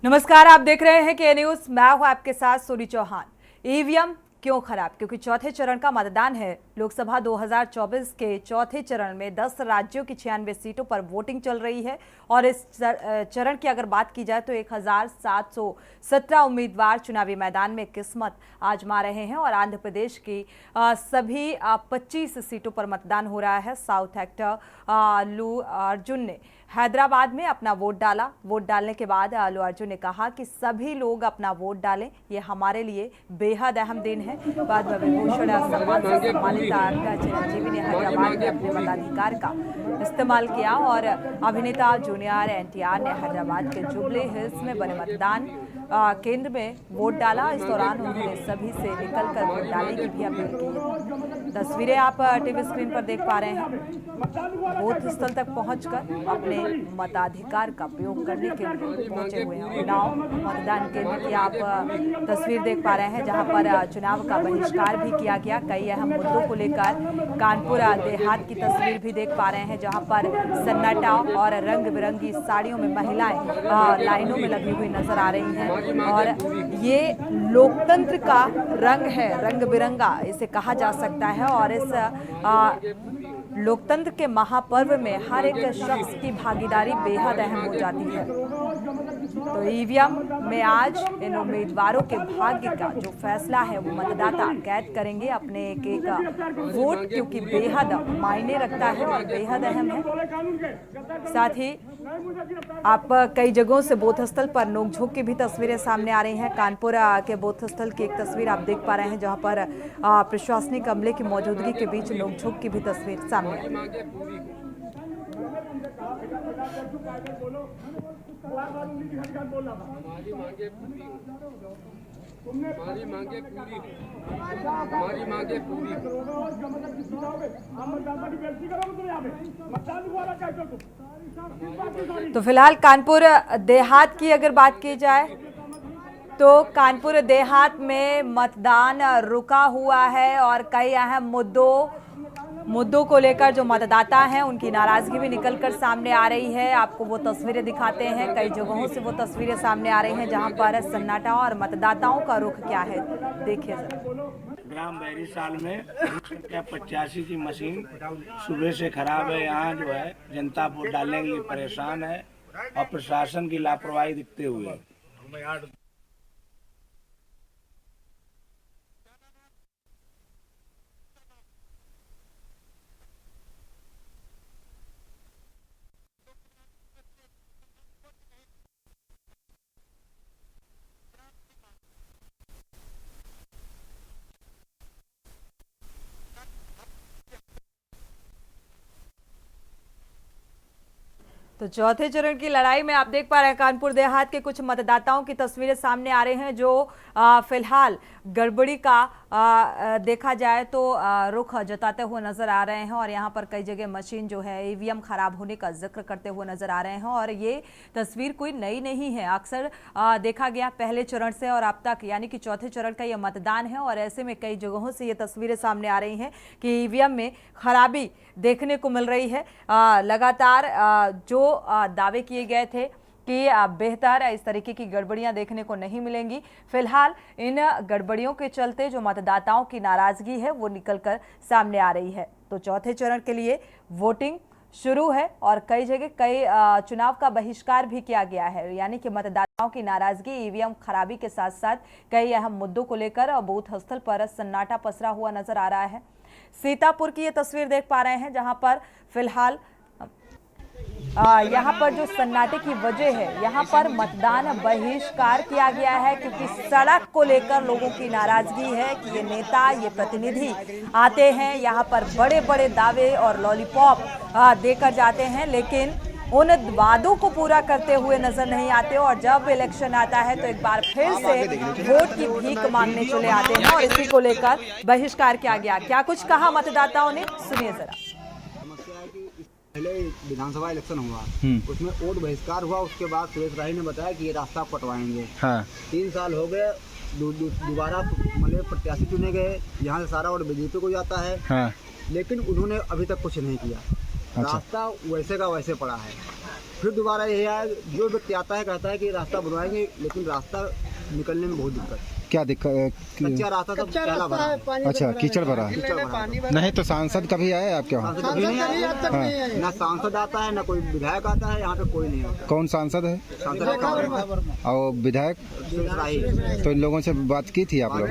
नमस्कार, आप देख रहे हैं के न्यूज। मैं हूं आपके साथ सोनी चौहान। ईवीएम क्यों खराब? क्योंकि चौथे चरण का मतदान है। लोकसभा 2024 के चौथे चरण में 10 राज्यों की 96 सीटों पर वोटिंग चल रही है और इस चरण की अगर बात की जाए तो 1717 उम्मीदवार चुनावी मैदान में किस्मत आजमा रहे हैं और आंध्र प्रदेश की सभी 25 सीटों पर मतदान हो रहा है। साउथ एक्टर अल्लू अर्जुन ने हैदराबाद में अपना वोट डाला। वोट डालने के बाद अल्लू अर्जुन ने कहा कि सभी लोग अपना वोट डालें, ये हमारे लिए बेहद अहम दिन है। बाद में विभूषण सम्मान से सम्मानित चिरंजीवी ने हैदराबाद में अपने मताधिकार का इस्तेमाल किया और अभिनेता जूनियर एनटीआर ने हैदराबाद के जुबली हिल्स में बने मतदान केंद्र में वोट डाला। इस दौरान उन्होंने सभी से निकलकर वोट डालने की भी अपील की। तस्वीरें आप टीवी स्क्रीन पर देख पा रहे हैं। बूथ स्थल तक पहुंचकर अपने मताधिकार का प्रयोग करने के लिए पहुंचे हुए हैं। उन्नाव मतदान केंद्र की आप तस्वीर देख पा रहे हैं, जहां पर चुनाव का बहिष्कार भी किया गया। कई अहम मुद्दों को लेकर कानपुर देहात की तस्वीर भी देख पा रहे हैं, जहां पर सन्नाटा और रंग बिरंगी साड़ियों में महिलाएं लाइनों में लगी हुई नजर आ रही हैं। और ये लोकतंत्र का रंग है, रंग बिरंगा इसे कहा जा सकता है। और इस लोकतंत्र के महापर्व में हर एक शख्स की भागीदारी बेहद अहम हो जाती है। तो ईवीएम में आज इन उम्मीदवारों के भाग्य का जो फैसला है वो मतदाता कैद करेंगे अपने एक एक वोट, क्योंकि बेहद मायने रखता है और बेहद अहम है। साथ ही आप कई जगहों से बूथ स्थल पर नोकझोंक की भी तस्वीरें सामने आ रही हैं। कानपुर के बूथ स्थल की एक तस्वीर आप देख पा रहे हैं, जहां पर प्रशासनिक अमले की मौजूदगी के बीच नोकझोंक की भी तस्वीर सामने आई। तो फिलहाल कानपुर देहात की अगर बात की जाए तो कानपुर देहात में मतदान रुका हुआ है और कई अहम मुद्दों को लेकर जो मतदाता हैं उनकी नाराजगी भी निकलकर सामने आ रही है। आपको वो तस्वीरें दिखाते हैं, कई जगहों से वो तस्वीरें सामने आ रही हैं जहां पर सन्नाटा और मतदाताओं का रुख क्या है, देखिए जरा। ग्राम बहरी साल में 85 की मशीन सुबह से खराब है। यहाँ जो है जनता वोट डालने के लिए परेशान है और प्रशासन की लापरवाही दिखते हुए। तो चौथे चरण की लड़ाई में आप देख पा रहे हैं कानपुर देहात के कुछ मतदाताओं की तस्वीरें सामने आ रही हैं जो फिलहाल गड़बड़ी का देखा जाए तो रुख जताते हुए नजर आ रहे हैं। और यहाँ पर कई जगह मशीन जो है ईवीएम खराब होने का जिक्र करते हुए नजर आ रहे हैं। और ये तस्वीर कोई नई नहीं है, अक्सर देखा गया पहले चरण से और अब तक, यानी कि चौथे चरण का ये मतदान है। और ऐसे में कई जगहों से ये तस्वीरें सामने आ रही हैं कि ईवीएम में खराबी देखने को मिल रही है। लगातार जो दावे किए गए थे कि बेहतर इस तरीके की गड़बड़ियां देखने को नहीं मिलेंगी। फिलहाल इन गड़बड़ियों के चलते जो मतदाताओं की नाराजगी है वो निकलकर सामने आ रही है। तो चौथे चरण के लिए वोटिंग शुरू है और कई जगह कई चुनाव का बहिष्कार भी किया गया है, यानी कि मतदाताओं की नाराजगी ईवीएम खराबी के साथ साथ कई अहम मुद्दों को लेकर बूथ स्थल पर सन्नाटा पसरा हुआ नजर आ रहा है। सीतापुर की ये तस्वीर देख पा रहे हैं, जहां पर फिलहाल यहाँ पर जो सन्नाटे की वजह है, यहाँ पर मतदान बहिष्कार किया गया है क्योंकि सड़क को लेकर लोगों की नाराजगी है कि ये नेता, ये प्रतिनिधि आते हैं यहाँ पर बड़े बड़े दावे और लॉलीपॉप देकर जाते हैं, लेकिन उन वादों को पूरा करते हुए नजर नहीं आते। और जब इलेक्शन आता है तो एक बार फिर से वोट की भीख मांगने चले आते हैं और इसी को लेकर बहिष्कार किया गया। क्या कुछ कहा मतदाताओं ने, सुनिए जरा। पहले विधानसभा इलेक्शन हुआ, उसमें वोट बहिष्कार हुआ। उसके बाद सुरेश राही ने बताया कि ये रास्ता पटवाएंगे। हाँ। 3 साल हो गए, दोबारा मतलब प्रत्याशी चुने गए, यहाँ से सारा वोट बीजेपी को जाता है। हाँ। लेकिन उन्होंने अभी तक कुछ नहीं किया। अच्छा। रास्ता वैसे का वैसे पड़ा है। फिर दोबारा यही आया, जो व्यक्ति आता है कहता है कि रास्ता बनवाएंगे, लेकिन रास्ता निकलने में बहुत दिक्कत। क्या दिक्कत? कच्चा रास्ता सब पहला भरा है। अच्छा, कीचड़ भरा है। कीचड़ भरा है। नहीं तो सांसद कभी आए आपके वहाँ? सांसद कभी नहीं आया। ना सांसद आता है, ना कोई विधायक आता है, यहाँ पे कोई नहीं आता। कौन सांसद है? सांसद और विधायक? सुरेश राही। तो इन लोगों से बात की थी आप लोग?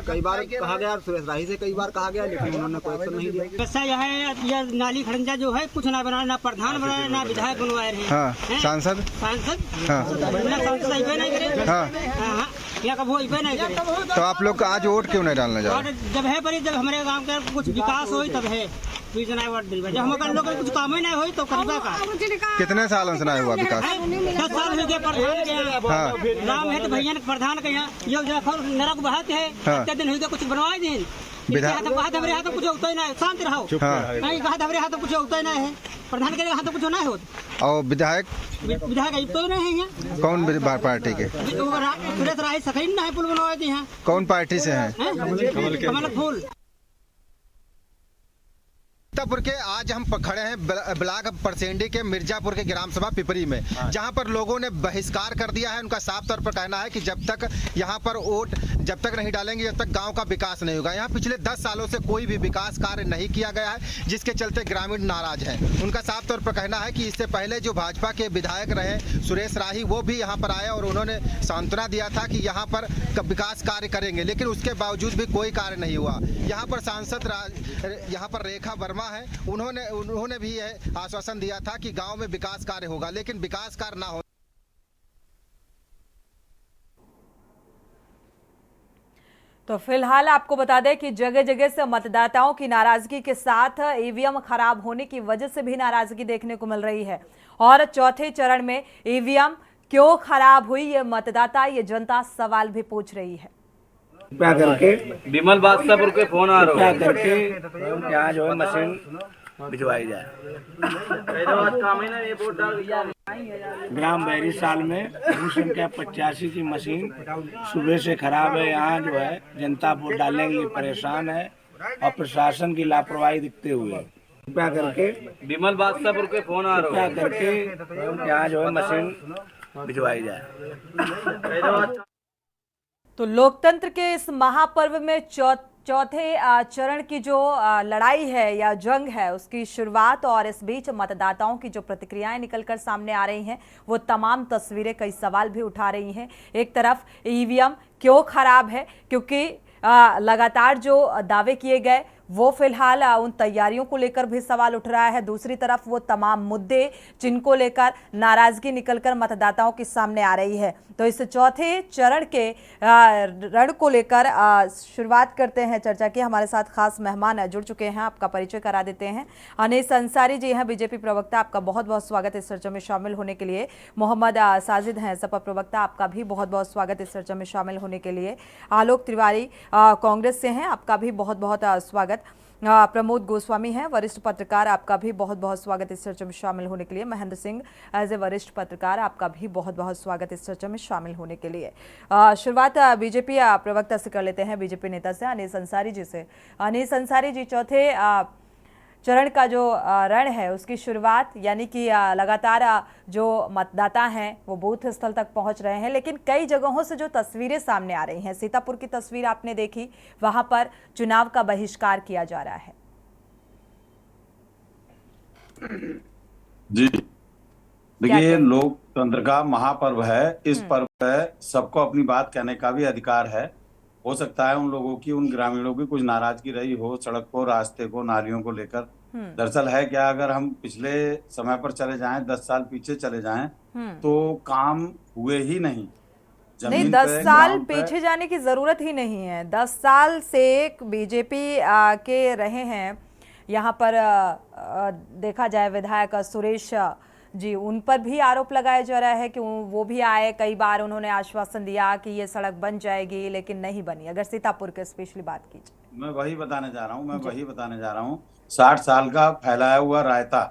कई बार कहा गया, सुरेश राही से कई बार कहा गया, लेकिन उन्होंने कोई एक्शन नहीं दिया। वैसा यह है, यह नाली खड़ंजा जो है कुछ ना बना, ना प्रधान बनाया, ना विधायक बनवाए रहे। हाँ, सांसद? सांसद? हाँ बिना सांसद अइबे नहीं करे। हाँ। हाँ, यहाँ का वो अइबे नहीं करे। तो आप लोग आज वोट क्यों नहीं डालने जा और रहे? जब है बड़ी, जब हमारे गांव का कुछ विकास हो तब है वोट दिलवा। जब हमारे लोग कुछ काम ही नहीं हो तो करीबा का। कितने सालों से नहीं हुआ विकास? 10 साल हो गए प्रधान के यहाँ। हाँ। नाम है तो भैया ने प्रधान के यहाँ ये देखो नरक बहाते है। हाँ। कितने दिन हो गए कुछ बनवाए दिन। हमारे यहाँ तो कुछ होता ही नहीं, शांत रहो। हाँ। नहीं कहा हमारे यहाँ तो कुछ होता ही नहीं है, प्रधान के यहाँ तो कुछ नहीं होता। और विधायक? विधायक तो नहीं है यहाँ। कौन पार्टी के? सुरेश राही सखी नहीं पुल बनवाए थे यहाँ। कौन पार्टी से हैं? कमल फूल। सीतापुर के आज हम खड़े हैं ब्लॉक परसेंडी के मिर्जापुर के ग्राम सभा पिपरी में, जहां पर लोगों ने बहिष्कार कर दिया है। उनका साफ तौर पर कहना है कि जब तक यहां पर वोट जब तक नहीं डालेंगे, जब तक गांव का विकास नहीं होगा। यहां पिछले 10 सालों से कोई भी विकास कार्य नहीं किया गया है, जिसके चलते ग्रामीण नाराज हैं। उनका साफ तौर पर कहना है कि इससे पहले जो भाजपा के विधायक रहे सुरेश राही, वो भी यहाँ पर आए और उन्होंने सांत्वना दिया था कि यहाँ पर विकास कार्य करेंगे, लेकिन उसके बावजूद भी कोई कार्य नहीं हुआ। यहाँ पर सांसद यहाँ पर रेखा वर्मा है, उन्होंने भी यह आश्वासन दिया था कि गांव में विकास कार्य होगा, लेकिन विकास कार्य ना हो। तो फिलहाल आपको बता दें कि जगह जगह से मतदाताओं की नाराजगी के साथ ईवीएम खराब होने की वजह से भी नाराजगी देखने को मिल रही है। और चौथे चरण में ईवीएम क्यों खराब हुई, ये मतदाता, ये जनता सवाल भी पूछ रही है। क्या करके विमल बादशाहपुर के फोन आ रहा क्या करके यहाँ जो है मशीन भिजवाई जाए। ग्राम बहरी साल में बूथ संख्या 85 की मशीन सुबह से खराब है। यहाँ जो है जनता वोट डालने के लिए परेशान है और प्रशासन की लापरवाही दिखते हुए क्या करके विमल बादशाहपुर के फोन आ रहा क्या करके यहाँ जो है मशीन भिजवाई जाए। तो लोकतंत्र के इस महापर्व में चौथे चरण की जो लड़ाई है या जंग है, उसकी शुरुआत, और इस बीच मतदाताओं की जो प्रतिक्रियाएं निकलकर सामने आ रही हैं, वो तमाम तस्वीरें कई सवाल भी उठा रही हैं। एक तरफ ईवीएम क्यों खराब है, क्योंकि लगातार जो दावे किए गए वो फिलहाल उन तैयारियों को लेकर भी सवाल उठ रहा है। दूसरी तरफ वो तमाम मुद्दे जिनको लेकर नाराजगी निकलकर मतदाताओं के सामने आ रही है। तो इस चौथे चरण के रण को लेकर शुरुआत करते हैं चर्चा की। हमारे साथ खास मेहमान जुड़ चुके हैं, आपका परिचय करा देते हैं। अनीस अंसारी जी हैं, बीजेपी प्रवक्ता, आपका बहुत बहुत स्वागत इस चर्चा में शामिल होने के लिए। मोहम्मद साजिद हैं, सपा प्रवक्ता, आपका भी बहुत बहुत स्वागत इस चर्चा में शामिल होने के लिए। आलोक तिवारी कांग्रेस से हैं, आपका भी बहुत बहुत स्वागत। प्रमोद गोस्वामी हैं, वरिष्ठ पत्रकार, आपका भी बहुत बहुत स्वागत इस चर्चा में शामिल होने के लिए। महेंद्र सिंह एज ए वरिष्ठ पत्रकार, आपका भी बहुत बहुत स्वागत इस चर्चा में शामिल होने के लिए। शुरुआत बीजेपी प्रवक्ता से कर लेते हैं, बीजेपी नेता से, अनीस अंसारी जी से। अनीस अंसारी जी, चौथे चरण का जो रण है उसकी शुरुआत, यानी कि लगातार जो मतदाता हैं वो बूथ स्थल तक पहुंच रहे हैं, लेकिन कई जगहों से जो तस्वीरें सामने आ रही हैं, सीतापुर की तस्वीर आपने देखी, वहां पर चुनाव का बहिष्कार किया जा रहा है। जी देखिए, लोकतंत्र का महापर्व है। इस पर्व है, सबको अपनी बात कहने का भी अधिकार है। हो सकता है उन लोगों की, उन ग्रामीणों की कुछ नाराजगी रही हो सड़क को, रास्ते को, नालियों को लेकर। दरअसल है क्या, अगर हम पिछले समय पर चले जाएं, 10 साल पीछे चले जाएं, तो काम हुए ही नहीं। नहीं, 10 साल पीछे जाने की जरूरत ही नहीं है। 10 साल से बीजेपी के रहे हैं यहाँ पर। देखा जाए विधायक सुरेश जी, उन पर भी आरोप लगाया जा रहा है कि वो भी आए, कई बार उन्होंने आश्वासन दिया कि ये सड़क बन जाएगी, लेकिन नहीं बनी। अगर सीतापुर के स्पेशली बात कीजिए। मैं वही बताने जा रहा हूँ, 60 साल का फैलाया हुआ रायता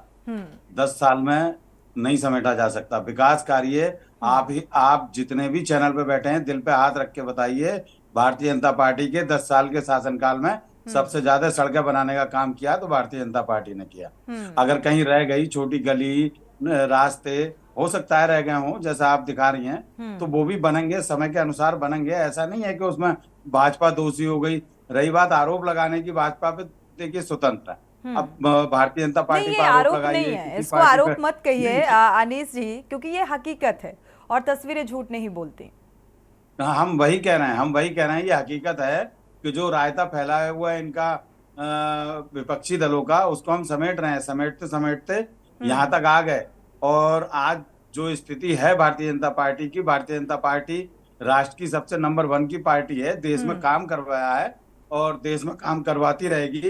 10 साल में नहीं समेटा जा सकता। विकास कार्य आप जितने भी चैनल पे बैठे हैं, दिल पे हाथ रख के बताइए, भारतीय जनता पार्टी के 10 साल के शासनकाल में सबसे ज्यादा सड़कें बनाने का काम किया तो भारतीय जनता पार्टी ने किया। अगर कहीं रह गई छोटी गली रास्ते हो सकता है रह गए हों, जैसा आप दिखा रही हैं, तो वो भी बनेंगे, समय के अनुसार बनेंगे। ऐसा नहीं है कि उसमें भाजपा दोषी हो गई। रही बात आरोप लगाने की, भाजपा पे देखिए स्वतंत्र है। अब भारतीय जनता पार्टी नहीं, पर ये आरोप आरोप नहीं लगाइए, है, किसी इसको पार्टी आरोप पे मत कहिए अनीस जी, क्योंकि ये हकीकत है और तस्वीरें झूठ नहीं बोलती। हम वही कह रहे हैं, ये हकीकत है कि जो रायता फैलाया हुआ है इनका विपक्षी दलों का, उसको हम समेट रहे हैं। समेटते समेटते यहाँ तक आ गए। और आज जो स्थिति है भारतीय जनता पार्टी की, भारतीय जनता पार्टी राष्ट्र की सबसे नंबर 1 की पार्टी है। देश में काम करवाया है और देश में काम करवाती रहेगी।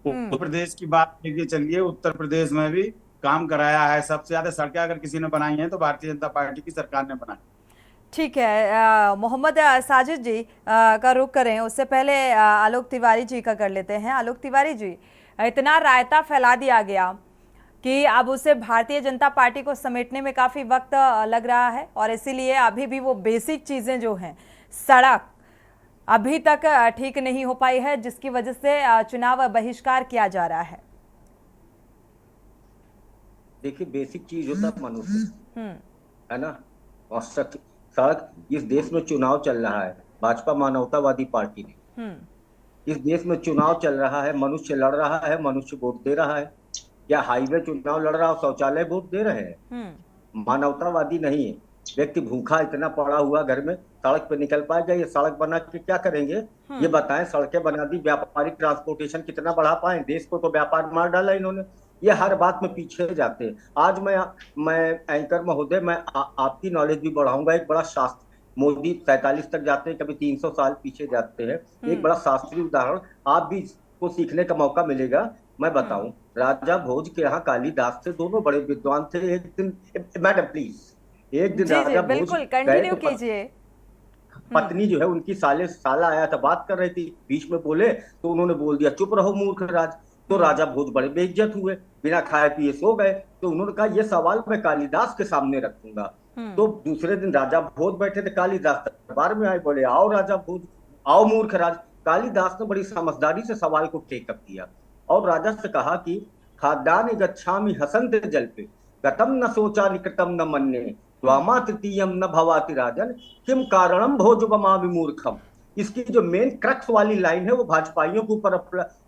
उत्तर प्रदेश की बात लेके चलिए, उत्तर प्रदेश में भी काम कराया है। सबसे ज्यादा सड़कें अगर किसी ने बनाई हैं तो भारतीय जनता पार्टी की सरकार ने बनाई। ठीक है, मोहम्मद साजिद जी का रुख करें, उससे पहले आलोक तिवारी जी का कर लेते हैं। आलोक तिवारी जी, इतना रायता फैला दिया गया कि अब उसे भारतीय जनता पार्टी को समेटने में काफ़ी वक्त लग रहा है और इसीलिए अभी भी वो बेसिक चीज़ें जो हैं, सड़क अभी तक ठीक नहीं हो पाई है, जिसकी वजह से चुनाव बहिष्कार किया जा रहा है। देखिए, बेसिक चीज होता है मनुष्य, है ना। और सड़क, इस देश में चुनाव चल रहा है, भाजपा मानवतावादी पार्टी ने, इस देश में चुनाव चल रहा है, मनुष्य लड़ रहा है, मनुष्य वोट दे रहा है। क्या हाईवे चुनाव लड़ रहा है, शौचालय वोट दे रहे हैं? मानवतावादी नहीं है। व्यक्ति भूखा इतना पड़ा हुआ घर में, सड़क पे निकल पाएगा? ये सड़क बना के क्या करेंगे? ये बताएं। सड़कें बना दी, व्यापारिक ट्रांसपोर्टेशन कितना बढ़ा पाए? देश को तो व्यापार मार डाला इन्होंने। ये हर बात में पीछे जाते हैं। आज मैं एंकर महोदय, मैं आपकी नॉलेज भी बढ़ाऊंगा। एक बड़ा शास्त्र, मोदी 47 तक जाते हैं, कभी 300 साल पीछे जाते हैं। एक बड़ा शास्त्रीय उदाहरण आप भी को सीखने का मौका मिलेगा। मैं बताऊं, राजा भोज के यहाँ कालिदास थे, दोनों बड़े विद्वान थे। एक दिन, मैडम प्लीज, एक दिन राजा भोज बिल्कुल कंटिन्यू कीजिए। पत्नी जो है उनकी साला आया था, बात कर रही थी, बीच में बोले तो उन्होंने बोल दिया चुप रहो मूर्ख राज। तो राजा भोज बड़े बेइज्जत हुए, बिना खाए पिए सो गए। तो उन्होंने कहा ये सवाल मैं कालिदास के सामने रखूंगा। तो दूसरे दिन राजा भोज बैठे थे, कालिदास दरबार में आए, बोले आओ राजा भोज, आओ मूर्ख राज। कालिदास ने बड़ी समझदारी से सवाल को टेकअप किया और राजा से कहा कि खाद्यानि गच्छामि हसन्ते जल्पे, गतम न सोचा निकटम न मन्ये, द्वामा तृतीयम न भवाति राजन, किम कारणम भोजबमामि मूर्खम। इसकी जो मेन क्रक्स वाली लाइन है वो भाजपाइयों के ऊपर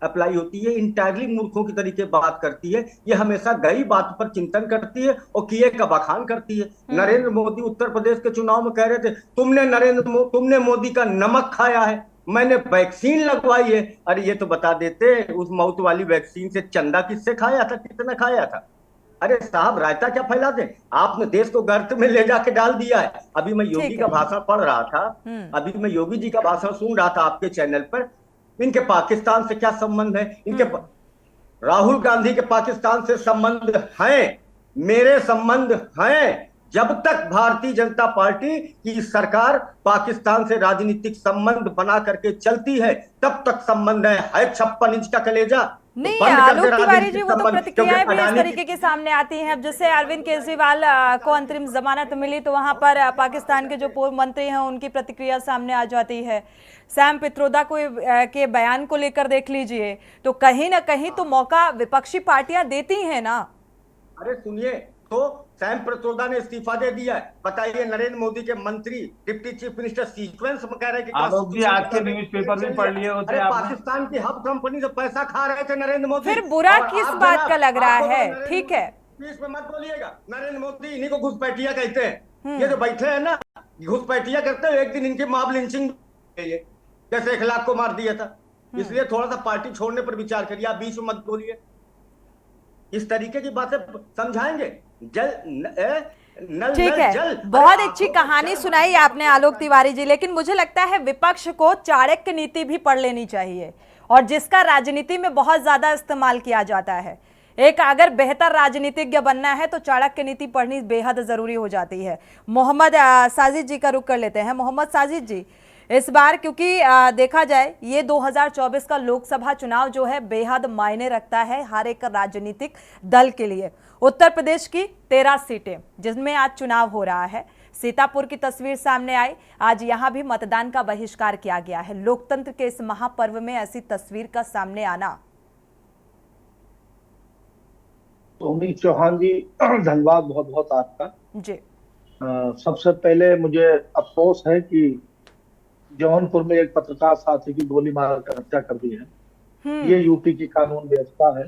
अप्लाई होती है। इंटायरली मूर्खों की तरीके बात करती है। ये हमेशा गई बात पर चिंतन करती है और किए का बखान करती है। नरेंद्र मोदी उत्तर प्रदेश के चुनाव में कह रहे थे तुमने मोदी का नमक खाया है, मैंने वैक्सीन लगवाई है। अरे ये तो बता देते, उस मौत वाली वैक्सीन से चंदा किससे खाया था, कितना खाया था? अरे साहब, रायता क्या फैला दे? आपने देश को गर्त में ले जाके डाल दिया है। अभी मैं योगी का भाषण पढ़ रहा था, अभी मैं योगी जी का भाषण सुन रहा था आपके चैनल पर। इनके पाकिस्तान से क्या संबंध है? इनके राहुल गांधी के पाकिस्तान से संबंध हैं, मेरे संबंध हैं। जब तक भारतीय जनता पार्टी की सरकार पाकिस्तान से राजनीतिक संबंध बना करके चलती है, तब तक संबंध है 56 इंच का कलेजा। नहीं, आलोक तिवारी जी, वो तो प्रतिक्रियाएं भी इस तरीके की सामने आती हैं। अब जैसे अरविंद केजरीवाल को अंतरिम जमानत मिली तो वहां पर पाकिस्तान के जो पूर्व मंत्री हैं उनकी प्रतिक्रिया सामने आ जाती है। सैम पित्रोदा को के बयान को लेकर देख लीजिए, तो कहीं ना कहीं तो मौका विपक्षी पार्टियां देती हैं ना। अरे सुनिए, तो सैम पित्रोदा ने इस्तीफा दे दिया है। बताइए, नरेंद्र मोदी के मंत्री, डिप्टी चीफ मिनिस्टर सीक्वेंस में कह रहे हैं कि आलोक जी, आज के न्यूज़पेपर भी पढ़ लिए होते हैं। पाकिस्तान की हब कंपनी से पैसा खा रहे थे नरेंद्र मोदी। फिर बुरा किस बात का लग रहा है? ठीक है, बीच में मत बोलिएगा। नरेंद्र मोदी इन्हीं को घुसपैठिया कहते हैं। ये जो बैठे हैं ना, घुसपैठिया करते हैं। एक दिन इनकी मॉब लिंचिंग जैसे 1 लाख को मार दिया था। इसलिए थोड़ा सा पार्टी छोड़ने पर विचार करिए। आप बीच में मत बोलिए, इस तरीके की बातें समझाएंगे। ठीक है, बहुत अच्छी कहानी सुनाई आपने आलोक तिवारी जी, लेकिन मुझे लगता है विपक्ष को चाणक्य नीति भी पढ़ लेनी चाहिए, और जिसका राजनीति में बहुत ज्यादा इस्तेमाल किया जाता है। एक अगर बेहतर राजनीतिज्ञ बनना है तो चाणक्य नीति पढ़नी बेहद जरूरी हो जाती है। मोहम्मद साजिद जी का रुख कर लेते हैं। मोहम्मद साजिद जी, इस बार क्योंकि देखा जाए ये 2024 का लोकसभा चुनाव जो है बेहद मायने रखता है हर एक राजनीतिक दल के लिए। उत्तर प्रदेश की 13 सीटें जिनमें आज चुनाव हो रहा है। सीतापुर की तस्वीर सामने आई, आज यहां भी मतदान का बहिष्कार किया गया है। लोकतंत्र के इस महापर्व में ऐसी तस्वीर का सामने आना सोनी चौहान जी, धन्यवाद बहुत बहुत आपका। जी। सबसे पहले मुझे अफसोस है कि जौनपुर में एक पत्रकार साथी की गोली मारकर हत्या कर दी है। ये यूपी की कानून व्यवस्था है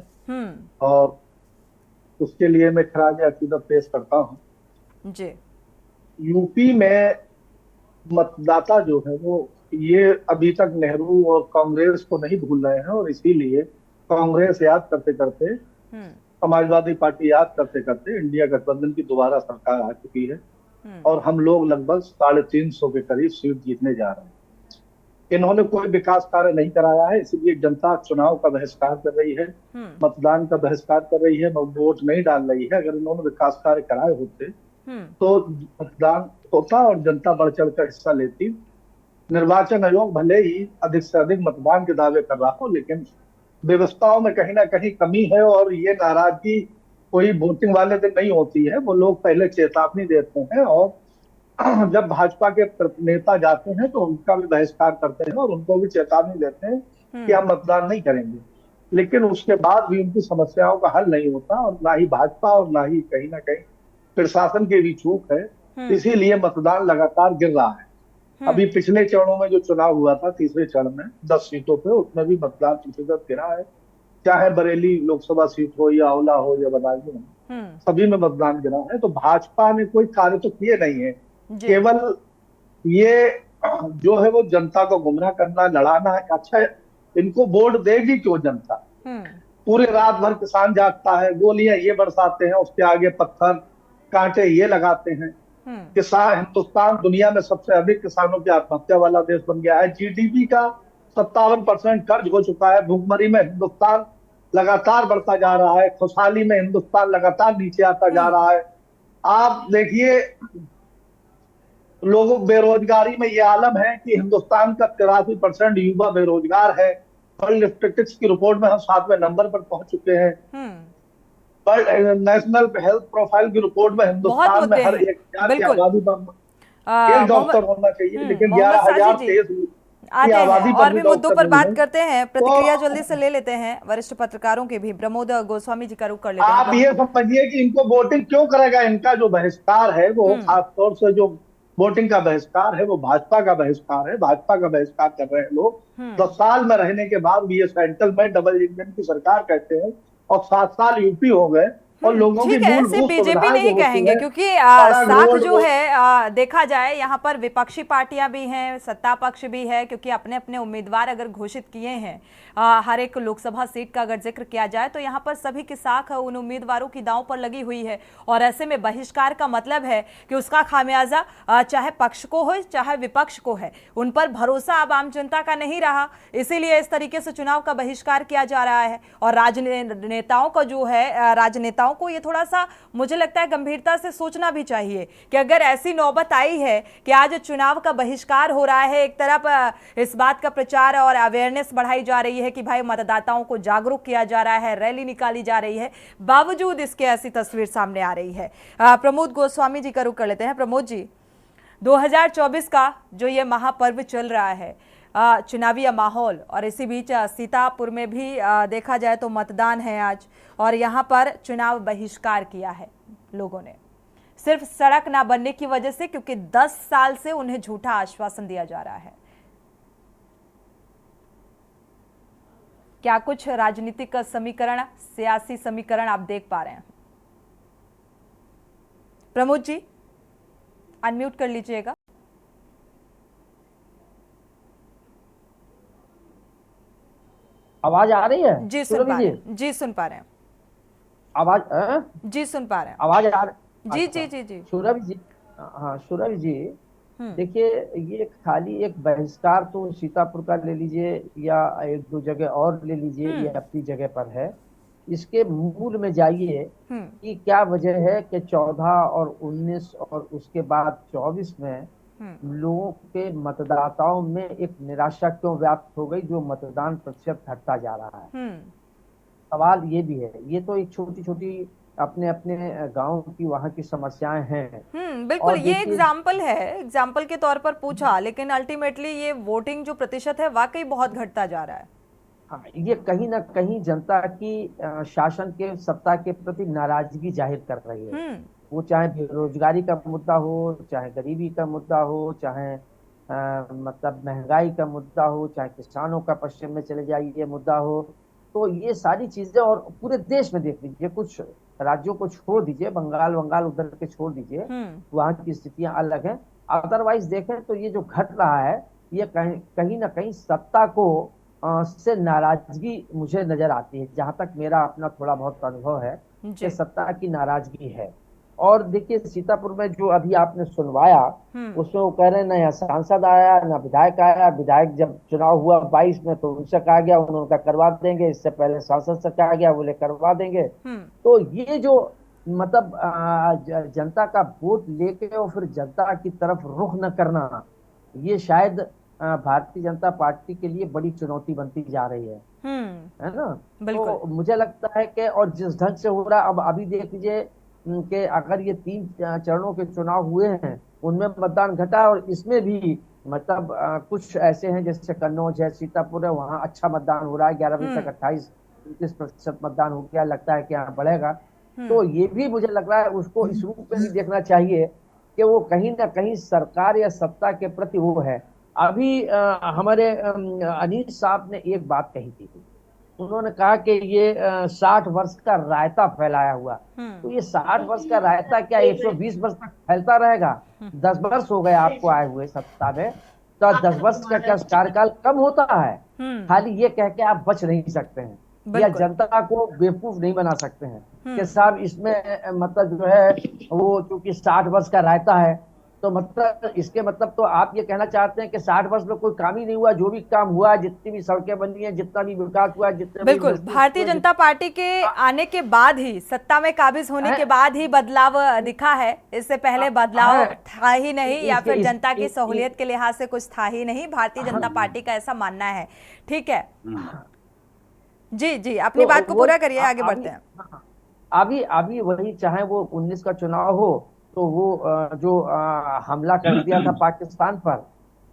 और उसके लिए मैं खराज अकीदत पेश करता हूँ। जी। यूपी में मतदाता जो है वो ये अभी तक नेहरू और कांग्रेस को नहीं भूल रहे हैं और इसीलिए कांग्रेस याद करते करते, समाजवादी पार्टी याद करते करते इंडिया गठबंधन की दोबारा सरकार आ चुकी है और हम लोग लगभग 350 के करीब सीट जीतने जा रहे हैं। इन्होंने कोई विकास कार्य नहीं कराया है, इसलिए जनता चुनाव का बहिष्कार कर रही है, मतदान का बहिष्कार कर रही है, वोट नहीं डाल रही है। अगर इन्होंने विकास कार्य कराए होते तो मतदान होता और जनता बढ़ चढ़ कर हिस्सा लेती। निर्वाचन आयोग भले ही अधिक से अधिक मतदान के दावे कर रहा हो, लेकिन व्यवस्थाओं में कहीं ना कहीं कमी है और ये नाराजगी कोई वोटिंग वाले दिन नहीं होती है। वो लोग पहले चेतावनी देते हैं और जब भाजपा के नेता जाते हैं तो उनका भी बहिष्कार करते हैं और उनको भी चेतावनी देते हैं कि हम मतदान नहीं करेंगे, लेकिन उसके बाद भी उनकी समस्याओं का हल नहीं होता और ना ही भाजपा और ना ही कहीं ना कहीं प्रशासन की भी चूक है, इसीलिए मतदान लगातार गिर रहा है। अभी पिछले चरणों में जो चुनाव हुआ था, तीसरे चरण में 10 सीटों पे, उसमें भी मतदान प्रतिशत गिरा है। चाहे बरेली लोकसभा सीट हो या आंवला हो या बदायूं हो, सभी में मतदान गिरा है। तो भाजपा ने कोई कार्य तो किए नहीं है, केवल ये जो है वो जनता को गुमराह करना, लड़ाना है। अच्छा, इनको वोट देगी क्यों जनता? पूरे रात भर किसान जागता है, गोलियां ये बरसाते हैं, उसके आगे पत्थर कांटे ये लगाते हैं। किसान, हिंदुस्तान दुनिया में सबसे अधिक किसानों की आत्महत्या वाला देश बन गया है। जीडीपी का 57% कर्ज हो चुका है। भुखमरी में हिंदुस्तान लगातार बढ़ता जा रहा है, खुशहाली में हिंदुस्तान लगातार नीचे आता जा रहा है। आप देखिए, लोगों बेरोजगारी में ये आलम है कि हिंदुस्तान का 83% युवा बेरोजगार है। वर्ल्ड स्टैटिस्टिक्स की रिपोर्ट में हम 7वें नंबर पर पहुंच चुके हैं। नेशनल हेल्थ प्रोफाइल की रिपोर्ट में हिंदुस्तान में हर एक की आबादी पर एक डॉक्टर होना चाहिए, लेकिन 11,000 आते हैं और भी मुद्दों पर बात करते हैं। प्रतिक्रिया जल्दी से ले लेते हैं वरिष्ठ पत्रकारों के भी। प्रमोद गोस्वामी जी का रुख कर लेते हैं। आप ये समझिए कि इनको वोटिंग क्यों करेगा? इनका जो बहिष्कार है वो खासतौर से जो वोटिंग का बहिष्कार है वो भाजपा का बहिष्कार है। भाजपा का बहिष्कार कर रहे हैं लोग। 10 साल में रहने के बाद भी ये सेंट्रल में डबल इंजन की सरकार कहते हैं और 7 साल यूपी हो गए और लोगों की मूलभूत बीजेपी नहीं कहेंगे, क्योंकि साथ जो है देखा जाए यहाँ पर विपक्षी पार्टियां भी हैं, सत्ता पक्ष भी है, क्योंकि अपने अपने उम्मीदवार अगर घोषित किए हैं हर एक लोकसभा सीट का अगर जिक्र किया जाए तो यहाँ पर सभी की साख उन उम्मीदवारों की दांव पर लगी हुई है। और ऐसे में बहिष्कार का मतलब है कि उसका खामियाजा चाहे पक्ष को हो चाहे विपक्ष को है, उन पर भरोसा अब आम जनता का नहीं रहा। इसीलिए इस तरीके से चुनाव का बहिष्कार किया जा रहा है। और राजनेताओं का जो है, राजनेताओं को ये थोड़ा सा मुझे लगता है गंभीरता से सोचना भी चाहिए कि अगर ऐसी नौबत आई है कि आज चुनाव का बहिष्कार हो रहा है, एक तरफ इस बात का प्रचार और अवेयरनेस बढ़ाई जा रही है कि भाई मतदाताओं को जागरूक किया जा रहा है, रैली निकाली जा रही है, बावजूद इसके ऐसी तस्वीर सामने आ रही है। प्रमोद गोस्वामी जी का रुख कर लेते हैं। प्रमोद जी, 2024 का जो ये महापर्व चल रहा है, चुनावी माहौल, और इसी बीच सीतापुर में भी देखा जाए तो मतदान है आज, और यहाँ पर चुनाव बहिष्कार किया है लोगों ने, सिर्फ सड़क ना बनने की वजह से, क्योंकि 10 साल से उन्हें झूठा आश्वासन दिया जा रहा है। क्या कुछ राजनीतिक समीकरण, सियासी समीकरण आप देख पा रहे हैं? प्रमोद जी, अनम्यूट कर लीजिएगा। आवाज आ रही है? जी सुन पा रहे हैं। जी सुन पा रहे हैं। आवाज जी सुन पा रहे हैं। आवाज आ रही? जी जी जी जी। सूरभ जी, हाँ सूरभ जी, देखिए ये खाली एक बहिष्कार तो सीतापुर का ले लीजिए या 1-2 जगह और ले लीजिए, ये अपनी जगह पर है। इसके मूल में जाइए कि क्या वजह है कि 14 और 19 और उसके बाद 24 में लोगों के मतदाताओं में एक निराशा क्यों व्याप्त हो गई, जो मतदान प्रतिशत घटता जा रहा है। सवाल ये भी है, ये तो एक छोटी छोटी अपने अपने गांव की वहां की समस्याएं हैं। बिल्कुल, ये एग्जाम्पल है, एग्जाम्पल के तौर पर पूछा, लेकिन अल्टीमेटली ये वोटिंग जो प्रतिशत है वाकई बहुत घटता जा रहा है। हाँ, ये कहीं ना कहीं जनता की शासन के सत्ता के प्रति नाराजगी जाहिर कर रही है। वो चाहे बेरोजगारी का मुद्दा हो, चाहे गरीबी का मुद्दा हो, चाहे मतलब महंगाई का मुद्दा हो, चाहे किसानों का पश्चिम में चले जाइए मुद्दा हो, तो ये सारी चीजें, और पूरे देश में देख लीजिए, कुछ राज्यों को छोड़ दीजिए, बंगाल उधर के छोड़ दीजिए, वहाँ की स्थितियां अलग हैं। अदरवाइज देखें तो ये जो घट रहा है, ये कहीं ना कहीं सत्ता को से नाराजगी मुझे नजर आती है, जहां तक मेरा अपना थोड़ा बहुत अनुभव है कि सत्ता की नाराजगी है। और देखिए सीतापुर में जो अभी आपने सुनवाया, उसमें वो कह रहे हैं ना सांसद आया ना विधायक आया। विधायक जब चुनाव हुआ 22 में तो उनसे कहा गया उन्होंने करवा देंगे, इससे पहले सांसद से कहा गया बोले करवा देंगे। तो ये जो मतलब जनता का वोट लेके और फिर जनता की तरफ रुख न करना, ये शायद भारतीय जनता पार्टी के लिए बड़ी चुनौती बनती जा रही है ना। तो मुझे लगता है कि और जिस ढंग से हो रहा, अब अभी देख लीजिए कि अगर ये 3 चरणों के चुनाव हुए हैं, उनमें मतदान घटा, और इसमें भी मतलब कुछ ऐसे हैं जैसे कन्नौज है, सीतापुर है, वहाँ अच्छा मतदान हो रहा है। 11 बजे तक 28-29% मतदान हो गया, लगता है कि यहाँ बढ़ेगा। तो ये भी मुझे लग रहा है उसको इस रूप में भी देखना चाहिए कि वो कहीं ना कहीं सरकार या सत्ता के प्रति वो है। अभी हमारे अनिल साहब ने एक बात कही थी, उन्होंने कहा कि ये 60 वर्ष का रायता फैलाया हुआ। तो ये 60 वर्ष का रायता क्या 120 वर्ष तक फैलता रहेगा? 10 वर्ष हो गए आपको आए हुए सत्ता में, तो 10 वर्ष का क्या कार्यकाल कम होता है? खाली ये कह के आप बच नहीं सकते हैं, या जनता को बेवकूफ नहीं बना सकते हैं कि साहब इसमें मतलब जो है वो चूंकि 60 वर्ष का रायता है, तो मतलब इसके मतलब तो आप ये कहना चाहते हैं कि 60 वर्ष में कोई काम ही नहीं हुआ। जो भी काम हुआ, जितनी भी सड़कें बनी है, जितना भी विकास हुआ, जितने बिल्कुल भारतीय जनता पार्टी के आने के बाद ही, सत्ता में काबिज होने के बाद ही बदलाव दिखा है। इससे पहले बदलाव था ही नहीं, या फिर जनता की सहूलियत के लिहाज से कुछ था ही नहीं। भारतीय जनता पार्टी का ऐसा मानना है। ठीक है जी, अपनी बात को पूरा करिए, आगे बढ़ते हैं। अभी वही, चाहे वो 19 का चुनाव हो, तो वो जो हमला कर दिया था पाकिस्तान पर,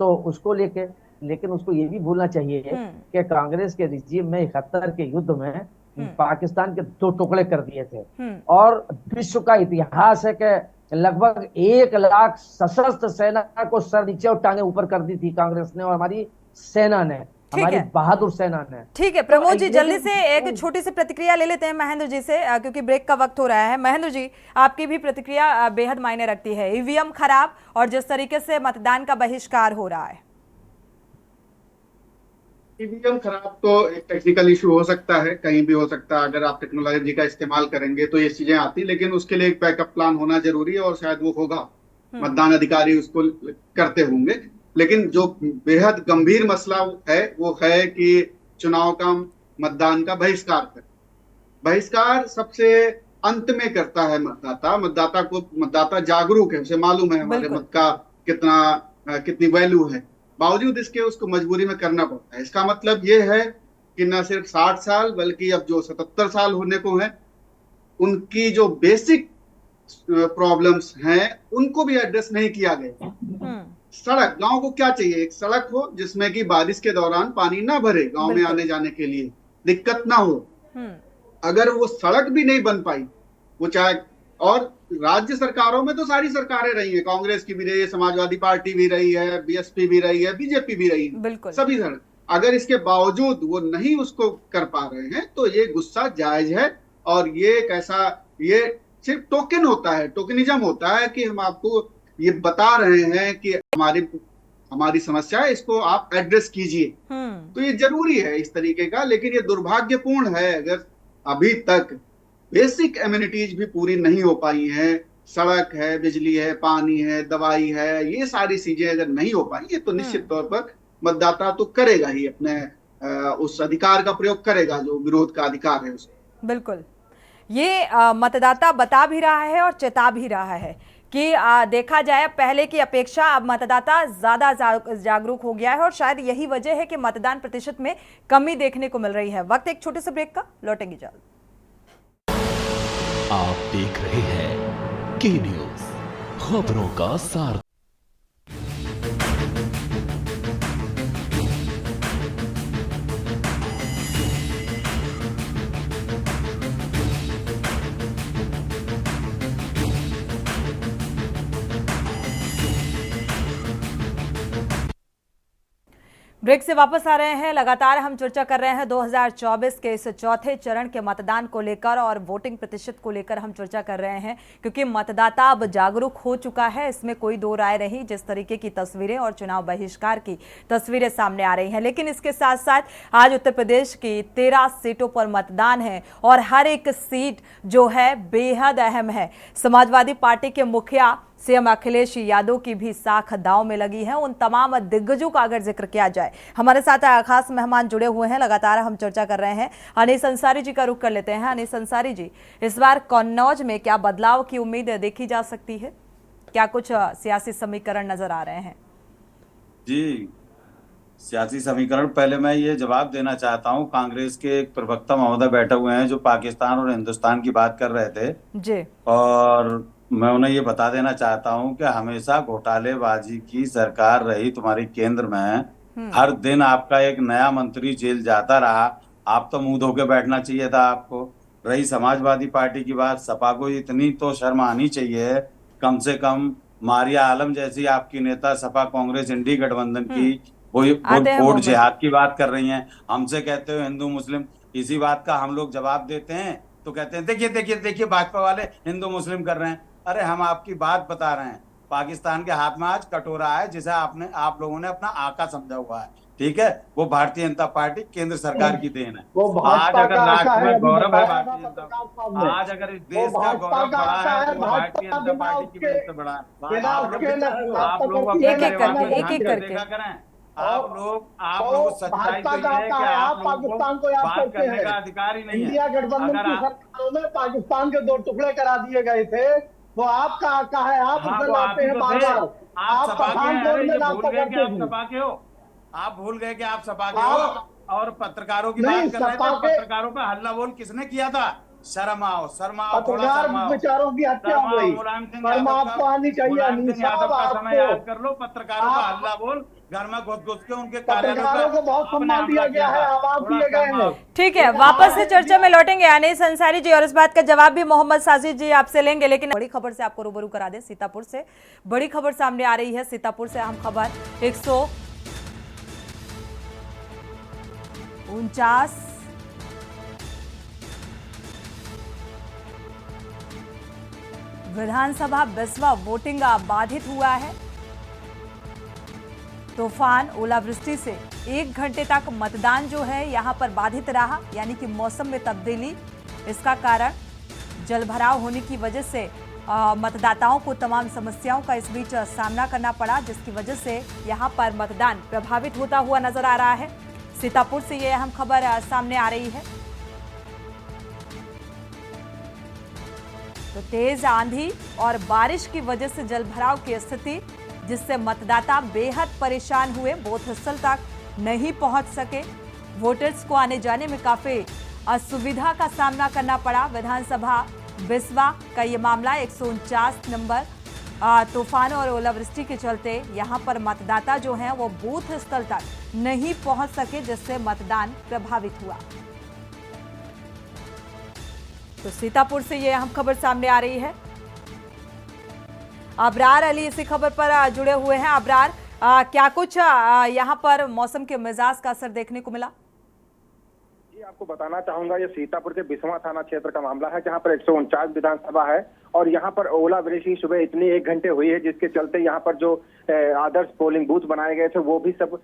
तो उसको लेके, लेकिन उसको ये भी भूलना चाहिए कि कांग्रेस के रिजीम में 71 के युद्ध में पाकिस्तान के 2 टुकड़े कर दिए थे। और विश्व का इतिहास है कि लगभग 1 लाख सशस्त्र सेना को सर नीचे और टांगे ऊपर कर दी थी कांग्रेस ने, और हमारी सेना ने, हमारी बहादुर सेना ने। ठीक है प्रमोद जी, जल्दी से एक छोटी सी प्रतिक्रिया ले लेते हैं महेंद्र जी से, क्योंकि ब्रेक का वक्त हो रहा है। महेंद्र जी, आपकी भी प्रतिक्रिया बेहद मायने रखती है। ईवीएम खराब और जिस तरीके से मतदान का बहिष्कार हो रहा है। ईवीएम खराब तो एक टेक्निकल इशू हो सकता है, कहीं भी हो सकता है। अगर आप टेक्नोलॉजी का इस्तेमाल करेंगे तो ये चीजें आती, लेकिन उसके लिए एक बैकअप प्लान होना जरूरी है, और शायद वो होगा, मतदान अधिकारी उसको करते होंगे। लेकिन जो बेहद गंभीर मसला है वो है कि चुनाव का, मतदान का बहिष्कार सबसे अंत में करता है मतदाता जागरूक है, उसे मालूम है हमारे मत का कितनी वैल्यू है, बावजूद इसके उसको मजबूरी में करना पड़ता है। इसका मतलब ये है कि न सिर्फ 60 साल बल्कि अब जो 77 साल होने को है, उनकी जो बेसिक प्रॉब्लम्स हैं उनको भी एड्रेस नहीं किया गया। सड़क, गांव को क्या चाहिए? एक सड़क हो जिसमें कि बारिश के दौरान पानी ना भरे, गांव में आने जाने के लिए दिक्कत ना हो। अगर वो सड़क भी नहीं बन पाई, वो चाहे, और राज्य सरकारों में तो सारी सरकारें रही हैं, कांग्रेस की भी रही है, समाजवादी पार्टी भी रही है, बीएसपी भी रही है, बीजेपी भी रही है, सभी सड़क, अगर इसके बावजूद वो नहीं उसको कर पा रहे हैं तो ये गुस्सा जायज है। और ये कैसा, ये सिर्फ टोकन होता है, टोकनिज्म होता है कि हम आपको ये बता रहे हैं कि हमारी समस्या है, इसको आप एड्रेस कीजिए। तो ये जरूरी है इस तरीके का, लेकिन ये दुर्भाग्यपूर्ण है अगर अभी तक बेसिक एमिनिटीज भी पूरी नहीं हो पाई हैं। सड़क है, बिजली है, पानी है, दवाई है, ये सारी चीजें अगर नहीं हो पाई है तो निश्चित तौर पर मतदाता तो करेगा ही, अपने उस अधिकार का प्रयोग करेगा जो विरोध का अधिकार है उसको। बिल्कुल, ये मतदाता बता भी रहा है और चेता भी रहा है कि देखा जाए पहले की अपेक्षा अब मतदाता ज्यादा जागरूक हो गया है, और शायद यही वजह है कि मतदान प्रतिशत में कमी देखने को मिल रही है। वक्त एक छोटे से ब्रेक का, लौटेंगे जल्द। आप देख रहे हैं के न्यूज, खबरों का सार। ब्रेक से वापस आ रहे हैं। लगातार हम चर्चा कर रहे हैं 2024 के इस चौथे चरण के मतदान को लेकर और वोटिंग प्रतिशत को लेकर हम चर्चा कर रहे हैं, क्योंकि मतदाता अब जागरूक हो चुका है, इसमें कोई दो राय नहीं। जिस तरीके की तस्वीरें और चुनाव बहिष्कार की तस्वीरें सामने आ रही हैं, लेकिन इसके साथ साथ आज उत्तर प्रदेश की 13 सीटों पर मतदान है और हर एक सीट जो है बेहद अहम है। समाजवादी पार्टी के मुखिया सीएम अखिलेश यादव की भी साख दांव में लगी है। उन तमाम दिग्गजों का अगर जिक्र किया जाए, हमारे साथ खास मेहमान जुड़े हुए हैं। लगातार हम चर्चा कर रहे हैं। अनीस अंसारी जी का रुख कर लेते हैं। अनीस अंसारी जी, इस बार कन्नौज में क्या बदलाव की उम्मीद देखी जा सकती है? क्या कुछ सियासी समीकरण नजर आ रहे हैं? जी, सियासी समीकरण, पहले मैं ये जवाब देना चाहता हूँ। कांग्रेस के एक प्रवक्ता महोदय बैठे हुए हैं जो पाकिस्तान और हिंदुस्तान की बात कर रहे थे जी, और मैं उन्हें ये बता देना चाहता हूँ कि हमेशा घोटालेबाजी की सरकार रही तुम्हारी केंद्र में। हर दिन आपका एक नया मंत्री जेल जाता रहा। आप तो मुंह धो के बैठना चाहिए था आपको। रही समाजवादी पार्टी की बात, सपा को इतनी तो शर्म आनी चाहिए कम से कम। मारिया आलम जैसी आपकी नेता सपा कांग्रेस इंडी गठबंधन की वो वोट जिहाद की बात कर रही हैं। हमसे कहते हो हिंदू मुस्लिम, इसी बात का हम लोग जवाब देते हैं तो कहते हैं देखिए देखिए देखिए भाजपा वाले हिंदू मुस्लिम कर रहे हैं। अरे हम आपकी बात बता रहे हैं। पाकिस्तान के हाथ में आज कटोरा है जिसे आप लोगों ने अपना आका समझा हुआ है, ठीक है? वो भारतीय जनता पार्टी केंद्र सरकार की देन है। आज अगर राष्ट्र में गौरव है भारतीय जनता, आज अगर इस देश का गौरव बढ़ा है तो भारतीय जनता पार्टी की वजह से बढ़ा है। आप लोग एक एक करके देखा करें। आप लोग सच्चाई तो ये है कि आप लोगों को बात करने का अधिकार ही नहीं है। इंडिया गठबंधन की सरकारों में पाकिस्तान के 2 टुकड़े करा दिए गए थे, वो आपका आका है। आप उसमें लाते हैं बार बार। आप पठानकोट में भूल गए कि आप सपा के हो। आप भूल गए कि आप सपा के हो और पत्रकारों की बात कर रहे थे। पत्रकारों का हल्ला बोल किसने किया था? शर्म आओ, शर्म आओ, थोड़ा शर्म आओ। विचारों की हत्या हो गई। शर्म आपको आनी चाहिए। यादव का समय याद कर लो। पत्रकारों का हल्ला बोल घर में घुस के उनके पत्रकारों को बहुत सम्मान दिया गया है, आवाज दिए गए हैं। ठीक है, वापस से चर्चा में लौटेंगे अनीस अंसारी जी और इस बात का जवाब भी मोहम्मद साजिद जी आपसे लेंगे। लेकिन बड़ी खबर से आपको रूबरू करा दें। सीतापुर से बड़ी खबर सामने आ रही है। सीतापुर से अहम खबर 149 विधानसभा बिस्वा वोटिंग बाधित हुआ है। तूफान ओलावृष्टि से 1 घंटे तक मतदान जो है यहां पर बाधित रहा, यानी कि मौसम में तब्दीली। इसका कारण जलभराव होने की वजह से मतदाताओं को तमाम समस्याओं का इस बीच सामना करना पड़ा, जिसकी वजह से यहां पर मतदान प्रभावित होता हुआ नजर आ रहा है। सीतापुर से ये अहम खबर सामने आ रही है। तो तेज आंधी और बारिश की वजह से जलभराव की स्थिति, जिससे मतदाता बेहद परेशान हुए, बूथ स्थल तक नहीं पहुंच सके। वोटर्स को आने जाने में काफी असुविधा का सामना करना पड़ा। विधानसभा बिस्वा का ये मामला 149 नंबर तूफान और ओलावृष्टि के चलते यहां पर मतदाता जो हैं वो बूथ स्थल तक नहीं पहुंच सके, जिससे मतदान प्रभावित हुआ। तो सीतापुर से ये अहम खबर सामने आ रही है। अबरार अली इसी खबर पर जुड़े हुए हैं। अबरार, क्या कुछ यहाँ पर मौसम के मिजाज का असर देखने को मिला? जी, आपको बताना चाहूंगा ये सीतापुर के बिस्वा थाना क्षेत्र का मामला है, जहाँ पर 149 विधानसभा है और यहाँ पर ओलावृष्टि सुबह इतनी 1 घंटे हुई है, जिसके चलते यहाँ पर जो आदर्श पोलिंग बूथ बनाए गए थे वो भी सब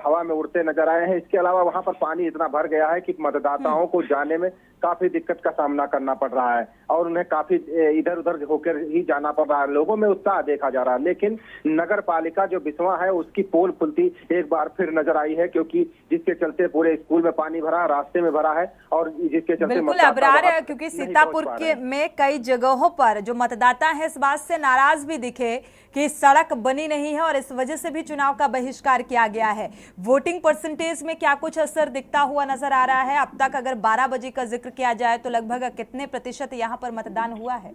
हवा में उड़ते नजर आए हैं। इसके अलावा वहाँ पर पानी इतना भर गया है कि मतदाताओं को जाने में काफी दिक्कत का सामना करना पड़ रहा है और उन्हें काफी इधर उधर होकर ही जाना पड़ रहा है। लोगों में उत्साह देखा जा रहा है, लेकिन नगर पालिका जो बिस्वा है उसकी पोल खुलती एक बार फिर नजर आई है, क्योंकि जिसके चलते पूरे स्कूल में पानी भरा, रास्ते में भरा है और जिसके चलते बिल्कुल अबरार, क्योंकि सीतापुर के में कई जगहों पर जो मतदाता है इस बात से नाराज भी दिखे कि सड़क बनी नहीं है और इस वजह से भी चुनाव का बहिष्कार किया गया है। वोटिंग परसेंटेज में क्या कुछ असर दिखता हुआ नजर आ रहा है? अब तक अगर 12 बजे का जिक्र किया जाए तो लगभग कितने प्रतिशत यहाँ पर मतदान हुआ है?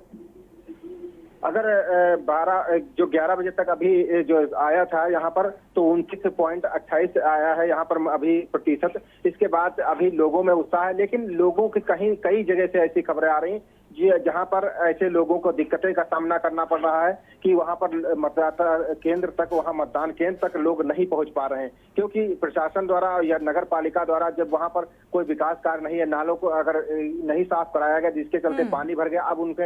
अगर 11 बजे तक अभी जो आया था यहाँ पर तो 29.28 आया है यहाँ पर अभी प्रतिशत। इसके बाद अभी लोगों में उत्साह है, लेकिन लोगों के कई जगह से ऐसी खबरें आ रही जहां पर ऐसे लोगों को दिक्कतें का सामना करना पड़ रहा है कि वहां पर मतदाता केंद्र तक, वहां मतदान केंद्र तक लोग नहीं पहुंच पा रहे हैं, क्योंकि प्रशासन द्वारा या नगर पालिका द्वारा जब वहां पर कोई विकास कार्य नहीं है, नालों को अगर नहीं साफ कराया गया जिसके चलते पानी भर गया, अब उनके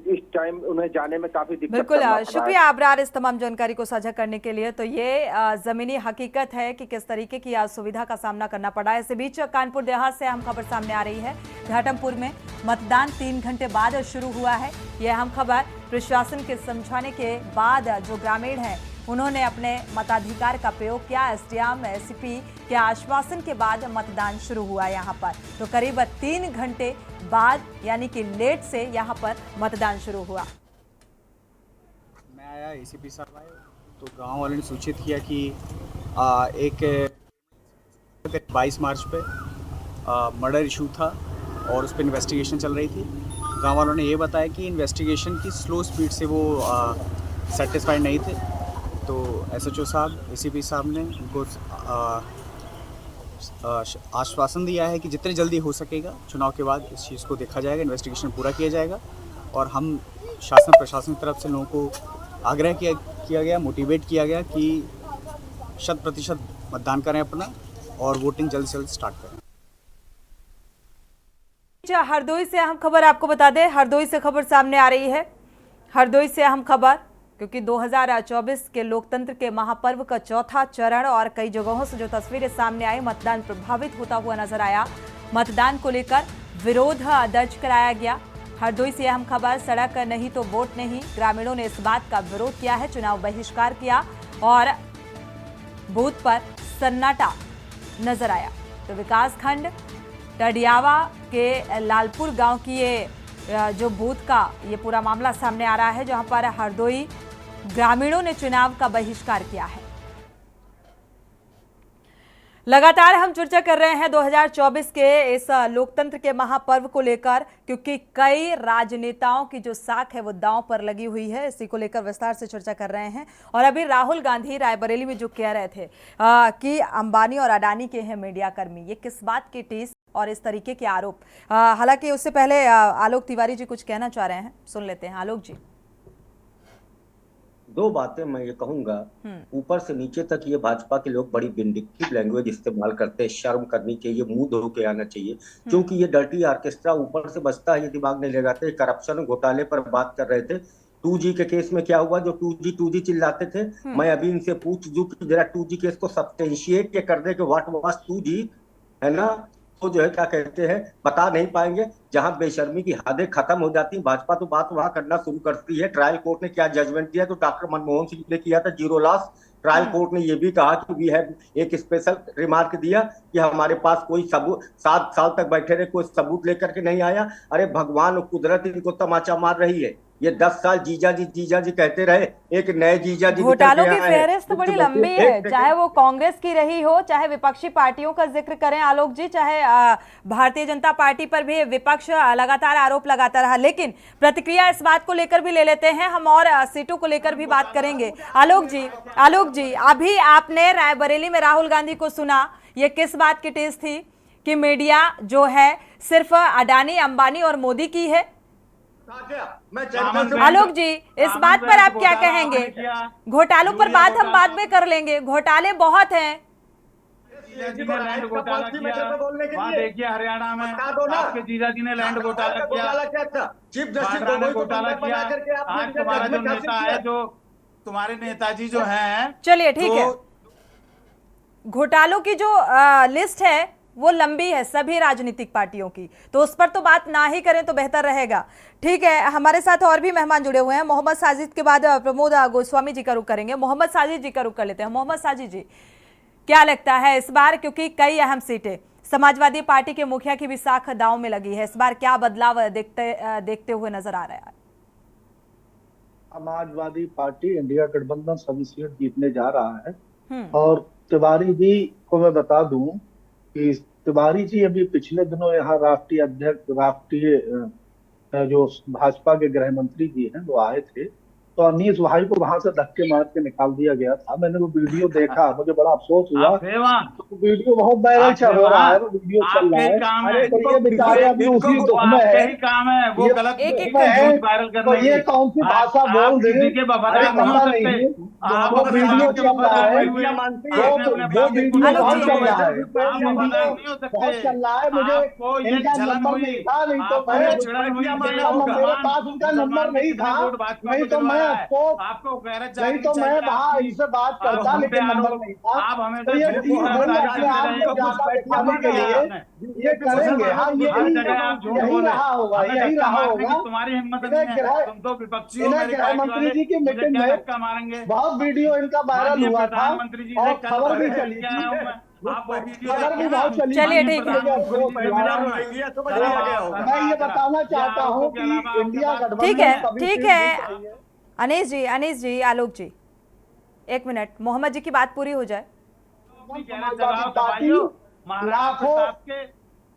इस टाइम उन्हें जाने में काफी दिक्कत बिल्कुल। करना पड़ रहा है। शुक्रिया आबरार इस तमाम जानकारी को साझा करने के लिए। तो ये जमीनी हकीकत है कि किस तरीके की असुविधा का सामना करना पड़ा है। इसी बीच कानपुर देहात से अहम खबर सामने आ रही है। घाटमपुर में मतदान 3 घंटे बाद शुरू हुआ है। यह अहम खबर प्रशासन के समझाने के बाद जो ग्रामीण हैं उन्होंने अपने मताधिकार का प्रयोग किया। एसडीएम एसपी के आश्वासन के बाद मतदान शुरू हुआ यहाँ पर। तो करीब 3 घंटे बाद यानी कि लेट से यहाँ पर मतदान शुरू हुआ। मैं आया, एसीपी साहब आए, तो गांव वालों ने सूचित किया कि एक 22 मार्च पे मर्डर इशू था और उस पर इन्वेस्टिगेशन चल रही थी। गांव वालों ने ये बताया कि इन्वेस्टिगेशन की स्लो स्पीड से वो सेटिस्फाइड नहीं थे, तो एसएचओ साहब, एसीपी साहब ने उनको आश्वासन दिया है कि जितने जल्दी हो सकेगा चुनाव के बाद इस चीज़ को देखा जाएगा, इन्वेस्टिगेशन पूरा किया जाएगा। और हम शासन प्रशासन की तरफ से लोगों को आग्रह किया गया, मोटिवेट किया गया कि 100% मतदान करें अपना और वोटिंग जल्द से जल्द स्टार्ट करें। हरदोई से अहम खबर आपको बता दें, हरदोई से खबर सामने आ रही है। हरदोई से अहम खबर, क्योंकि 2024 के लोकतंत्र के महापर्व का चौथा चरण और कई जगहों से जो तस्वीरें सामने आई, मतदान प्रभावित होता हुआ नजर आया। मतदान को लेकर विरोध दर्ज कराया गया। हरदोई से अहम खबर, सड़क नहीं तो वोट नहीं, ग्रामीणों ने इस बात का विरोध किया है, चुनाव बहिष्कार किया और बूथ पर सन्नाटा नजर आया। तो विकासखंड टडियावा के लालपुर गांव की ये जो बूथ का ये पूरा मामला सामने आ रहा है, जहां पर हरदोई ग्रामीणों ने चुनाव का बहिष्कार किया है। लगातार हम चर्चा कर रहे हैं 2024 के इस लोकतंत्र के महापर्व को लेकर, क्योंकि कई राजनेताओं की जो साख है वो दांव पर लगी हुई है। इसी को लेकर विस्तार से चर्चा कर रहे हैं। और अभी राहुल गांधी रायबरेली में जो कह रहे थे कि अंबानी और अडानी के हैं मीडिया कर्मी, ये किस बात की टीस और इस तरीके के आरोप। हालांकि उससे पहले आलोक तिवारी जी कुछ कहना चाह रहे हैं, सुन लेते हैं। आलोक जी। 2 बातें मैं ये कहूंगा, ऊपर से नीचे तक ये भाजपा के लोग बड़ी विंडिक्टिव लैंग्वेज इस्तेमाल करते हैं। शर्म करनी चाहिए, मुंह धो के आना चाहिए, क्योंकि ये डर्टी ऑर्केस्ट्रा ऊपर से बजता है, ये दिमाग नहीं लगाते। करप्शन घोटाले पर बात कर रहे थे। 2G के केस में क्या हुआ? जो 2G चिल्लाते थे, मैं अभी इनसे पूछ दूं कि जरा 2G केस को सब्सटेंशिएट के कर दे कि व्हाट वाज 2G, है ना? तो जो है क्या कहते हैं, बता नहीं पाएंगे। जहां बेशर्मी की हदें खत्म हो जाती, भाजपा तो बात वहां करना शुरू करती है। ट्रायल कोर्ट ने क्या जजमेंट दिया? तो डॉक्टर मनमोहन सिंह ने किया था 0 लॉस। ट्रायल कोर्ट ने ये भी कहा कि वी हैव एक स्पेशल रिमार्क दिया कि हमारे पास कोई सबूत, 7 साल तक बैठे रहे, कोई सबूत लेकर के नहीं आया। अरे भगवान कुदरत इनको तमाचा मार रही है। ये 10 साल जीजा जी कहते रहे, एक नए जीजा जी। घोटालों की फेहरिस्त बड़ी लंबी है, चाहे वो कांग्रेस की रही हो, चाहे विपक्षी पार्टियों का जिक्र करें आलोक जी, चाहे भारतीय जनता पार्टी पर भी विपक्ष लगातार आरोप लगाता रहा। लेकिन प्रतिक्रिया इस बात को लेकर भी ले लेते हैं हम, और सीटों को लेकर भी बात करेंगे। आलोक जी, अभी आपने रायबरेली में राहुल गांधी को सुना, ये किस बात की टेस्ट थी कि मीडिया जो है सिर्फ अडानी, अंबानी और मोदी की है? आलोक जी, इस बात पर आप क्या कहेंगे? घोटालों पर बात हम बाद में कर लेंगे, घोटाले बहुत हैं। लैंड घोटाला किया, वहाँ देखिए हरियाणा में आपके जीजा जी ने लैंड घोटाला किया, चीफ जस्टिस ने घोटाला किया। आज तुम्हारा जो नेता है, जो तुम्हारे नेताजी जो हैं, चलिए ठीक है, घोटालों की जो लिस्ट है वो लंबी है सभी राजनीतिक पार्टियों की, तो उस पर तो बात ना ही करें तो बेहतर रहेगा। ठीक है, हमारे साथ और भी मेहमान जुड़े हुए हैं। मोहम्मद साजिद के बाद प्रमोद गोस्वामी जी का रुख करेंगे। मोहम्मद साजिद जी का रुख कर लेते हैं। मोहम्मद साजिद जी, क्या लगता है इस बार, क्योंकि कई अहम सीटें समाजवादी पार्टी के मुखिया की भी साख दांव में लगी है, इस बार क्या बदलाव देखते हुए नजर आ रहा है? समाजवादी पार्टी इंडिया गठबंधन सभी सीट जीतने जा रहा है। और तिवारी जी को मैं बता दूं कि तिवारी जी अभी पिछले दिनों यहाँ राष्ट्रीय अध्यक्ष, राष्ट्रीय जो भाजपा के गृह मंत्री जी हैं वो आए थे, तो अनीस भाई को वहां से धक्के मार के निकाल दिया गया था। मैंने वो वीडियो देखा, मुझे बड़ा अफसोस हुआ। तो वीडियो बहुत वायरल हो रहा है, वो वीडियो चल रहा है। अरे तो ये बेचारे अभी उसी दुख में है, काम है वो गलत वायरल तो ये कौन सी भाषा बोल दी, अरे पता नहीं है। वो वीडियो चल रहा है, वो वीडियो बहुत चल रहा है, बहुत चल रहा है। मुझे इनका नंबर नहीं था, नहीं तो मेरे पास उनका नंबर नहीं था, नहीं तो मैं नहीं तो मैं वहाँ इनसे बात करता, लेकिन नंबर नहीं था। तो ये अपने आप को ज्यादा दिखाने के लिए ये करेंगे। हाँ, यही रहा होगा, यही रहा होगा। तुम्हारी हिम्मत नहीं है, तुम तो विपक्षी हो। गृह मंत्री जी की मीटिंग में बहुत वीडियो इनका वायरल हुआ था और खबर भी चली थी, खबर भी बहुत चली। चलिए ठीक है, मैं ये बताना चाहता हूँ कि इंडिया गठबंधन ठीक है अनीस जी, आलोक जी, एक मिनट, मोहम्मद जी की बात पूरी हो जाए।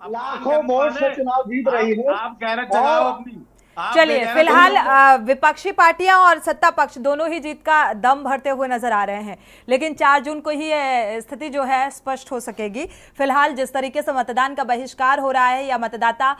लाखों वोट से चुनाव जीत रही है। आप कह रहे चलाओ अपनी। चलिए, फिलहाल विपक्षी पार्टियां और सत्ता पक्ष दोनों ही जीत का दम भरते हुए नजर आ रहे हैं, लेकिन 4 जून को ही ये स्थिति जो है स्पष्ट हो सकेगी। फिलहाल जिस तरीके से मतदान का बहिष्कार हो रहा है या मतदाता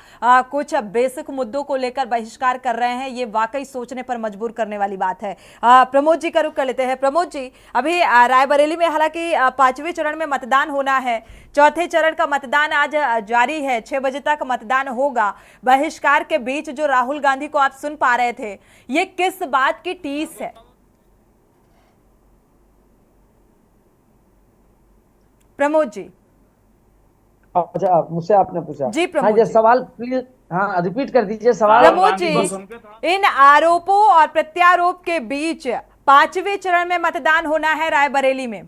कुछ बेसिक मुद्दों को लेकर बहिष्कार कर रहे हैं, ये वाकई सोचने पर मजबूर करने वाली बात है। प्रमोद जी का रुख कर लेते हैं। प्रमोद जी, अभी रायबरेली में हालांकि 5वें चरण में मतदान होना है, चौथे चरण का मतदान आज जारी है, 6 बजे तक मतदान होगा। बहिष्कार के बीच जो राहुल गांधी को आप सुन पा रहे थे, ये किस बात की टीस है? प्रमोद जी। अच्छा, मुझसे आपने पूछा जी प्रमोद जी। सवाल प्लीज, हाँ रिपीट कर दीजिए सवाल। प्रमोद जी, इन आरोपों और प्रत्यारोप के बीच 5वें चरण में मतदान होना है रायबरेली में।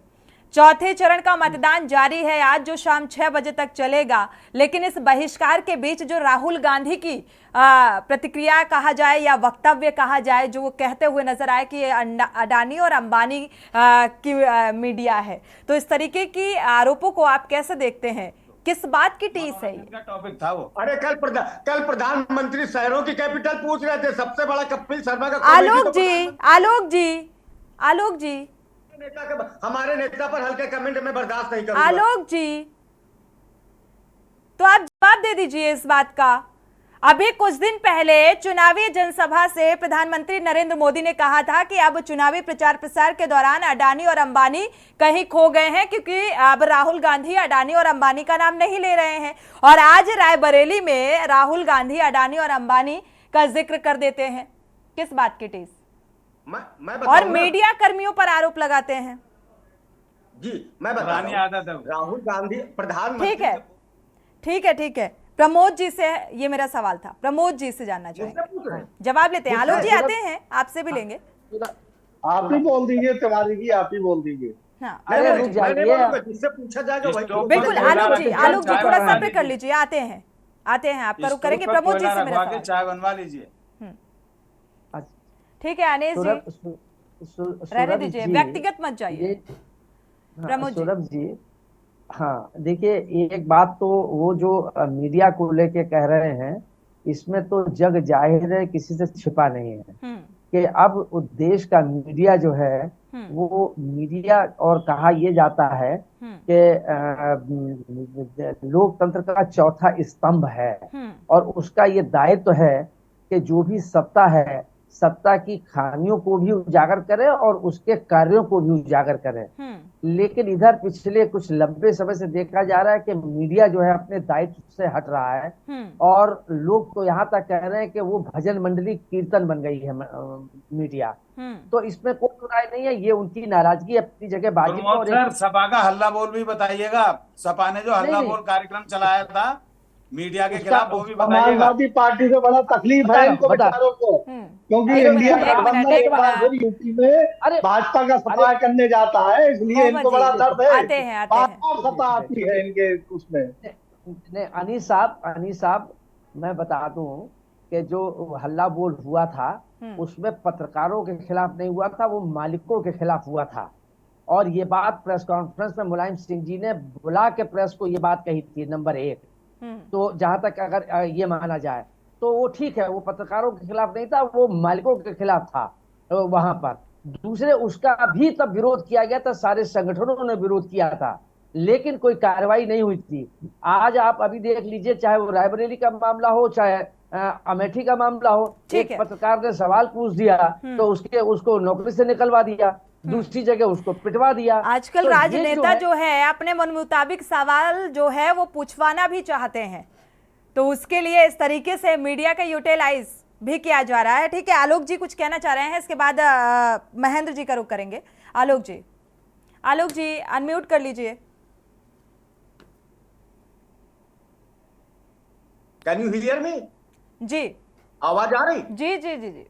चौथे चरण का मतदान जारी है आज, जो शाम 6 बजे तक चलेगा। लेकिन इस बहिष्कार के बीच जो राहुल गांधी की प्रतिक्रिया कहा जाए या वक्तव्य कहा जाए, जो वो कहते हुए नजर आए कि ये अडानी और अंबानी की मीडिया है, तो इस तरीके की आरोपों को आप कैसे देखते हैं? किस बात की टीस है ये? टॉपिक था वो। अरे कल प्रधानमंत्री शहरों की कैपिटल पूछ रहे थे, सबसे बड़ा कपिल शर्मा का आलोक जी हमारे नेता पर हल्के कमेंट में बर्दाश्त नहीं करूंगा। आलोक जी, तो आप जवाब दे दीजिए इस बात का। अभी कुछ दिन पहले चुनावी जनसभा से प्रधानमंत्री नरेंद्र मोदी ने कहा था कि अब चुनावी प्रचार प्रसार के दौरान अडानी और अंबानी कहीं खो गए हैं, क्योंकि अब राहुल गांधी अडानी और अंबानी का नाम नहीं ले रहे हैं। और आज रायबरेली में राहुल गांधी अडानी और अंबानी का जिक्र कर देते हैं। किस बात की टीस? मैं और मीडिया कर्मियों पर आरोप लगाते हैं। जी मैं बता रहा हूं, राहुल गांधी प्रधानमंत्री। ठीक है प्रमोद जी से ये मेरा सवाल था, प्रमोद जी से जानना चाहिए, जवाब लेते हैं। आलोक जी आते हैं, आपसे भी लेंगे। आप ही बोल दीजिए, तिवारी जी आप ही बोल दीजिए। हाँ, जिससे पूछा जाएगा बिल्कुल। आलोक जी थोड़ा सब्र कर लीजिए, आते हैं आपका रुख करेंगे। प्रमोद जी से मेरा चाय बनवा लीजिए। ठीक है अनीस जी, रहने दीजिए, व्यक्तिगत मत जाइए। सौरभ जी, हाँ देखिए, एक बात तो वो जो मीडिया को लेके कह रहे हैं, इसमें तो जग जाहिर है, किसी से छिपा नहीं है कि अब देश का मीडिया जो है वो मीडिया, और कहा यह जाता है कि लोकतंत्र का चौथा स्तंभ है, और उसका ये दायित्व है कि जो भी सत्ता है, सत्ता की खामियों को भी उजागर करे और उसके कार्यों को भी उजागर करे। लेकिन इधर पिछले कुछ लंबे समय से देखा जा रहा है कि मीडिया जो है अपने दायित्व से हट रहा है, और लोग तो यहाँ तक कह रहे हैं कि वो भजन मंडली कीर्तन बन गई है मीडिया। तो इसमें कोई राय नहीं है, ये उनकी नाराजगी अपनी जगह बाजी। और सर, सपा का हल्ला बोल भी बताइएगा। सपा ने जो हल्ला बोल कार्यक्रम चलाया था मीडिया के खिलाफ, वो भी बताइएगा। समाजवादी पार्टी से बड़ा तकलीफ है इनको बेचारों को, क्योंकि इंडिया गठबंधन एक बार फिर यूपी में भाजपा का सफाया करने जाता है, इसलिए इनको बड़ा दर्द है। और सत्ता आती है इनके उसमें। अनीस साहब मैं बता दूं कि जो हल्ला बोल हुआ था उसमें पत्रकारों के खिलाफ नहीं हुआ था, वो मालिकों के खिलाफ हुआ था। और ये बात प्रेस कॉन्फ्रेंस में मुलायम सिंह जी ने बुला के प्रेस को ये बात कही थी, नंबर 1। तो जहां तक अगर ये माना जाए तो वो ठीक है, वो पत्रकारों के खिलाफ नहीं था, वो मालिकों के खिलाफ था। वहां पर। दूसरे, उसका भी तब विरोध किया गया था, सारे संगठनों ने विरोध किया था, लेकिन कोई कार्रवाई नहीं हुई थी। आज आप अभी देख लीजिए, चाहे वो रायबरेली का मामला हो, चाहे अमेठी का मामला हो, एक पत्रकार ने सवाल पूछ दिया तो उसको नौकरी से निकलवा दिया, दूसरी जगह उसको पिटवा दिया। आजकल तो राजनेता जो है अपने मन मुताबिक सवाल जो है वो पूछवाना भी चाहते हैं, तो उसके लिए इस तरीके से मीडिया का यूटिलाइज भी किया जा रहा है। ठीक है, आलोक जी कुछ कहना चाह रहे हैं, इसके बाद महेंद्र जी का रुख करेंगे। आलोक जी अनम्यूट कर लीजिए। Can you hear me? जी, आवाज आ रही? जी जी जी जी,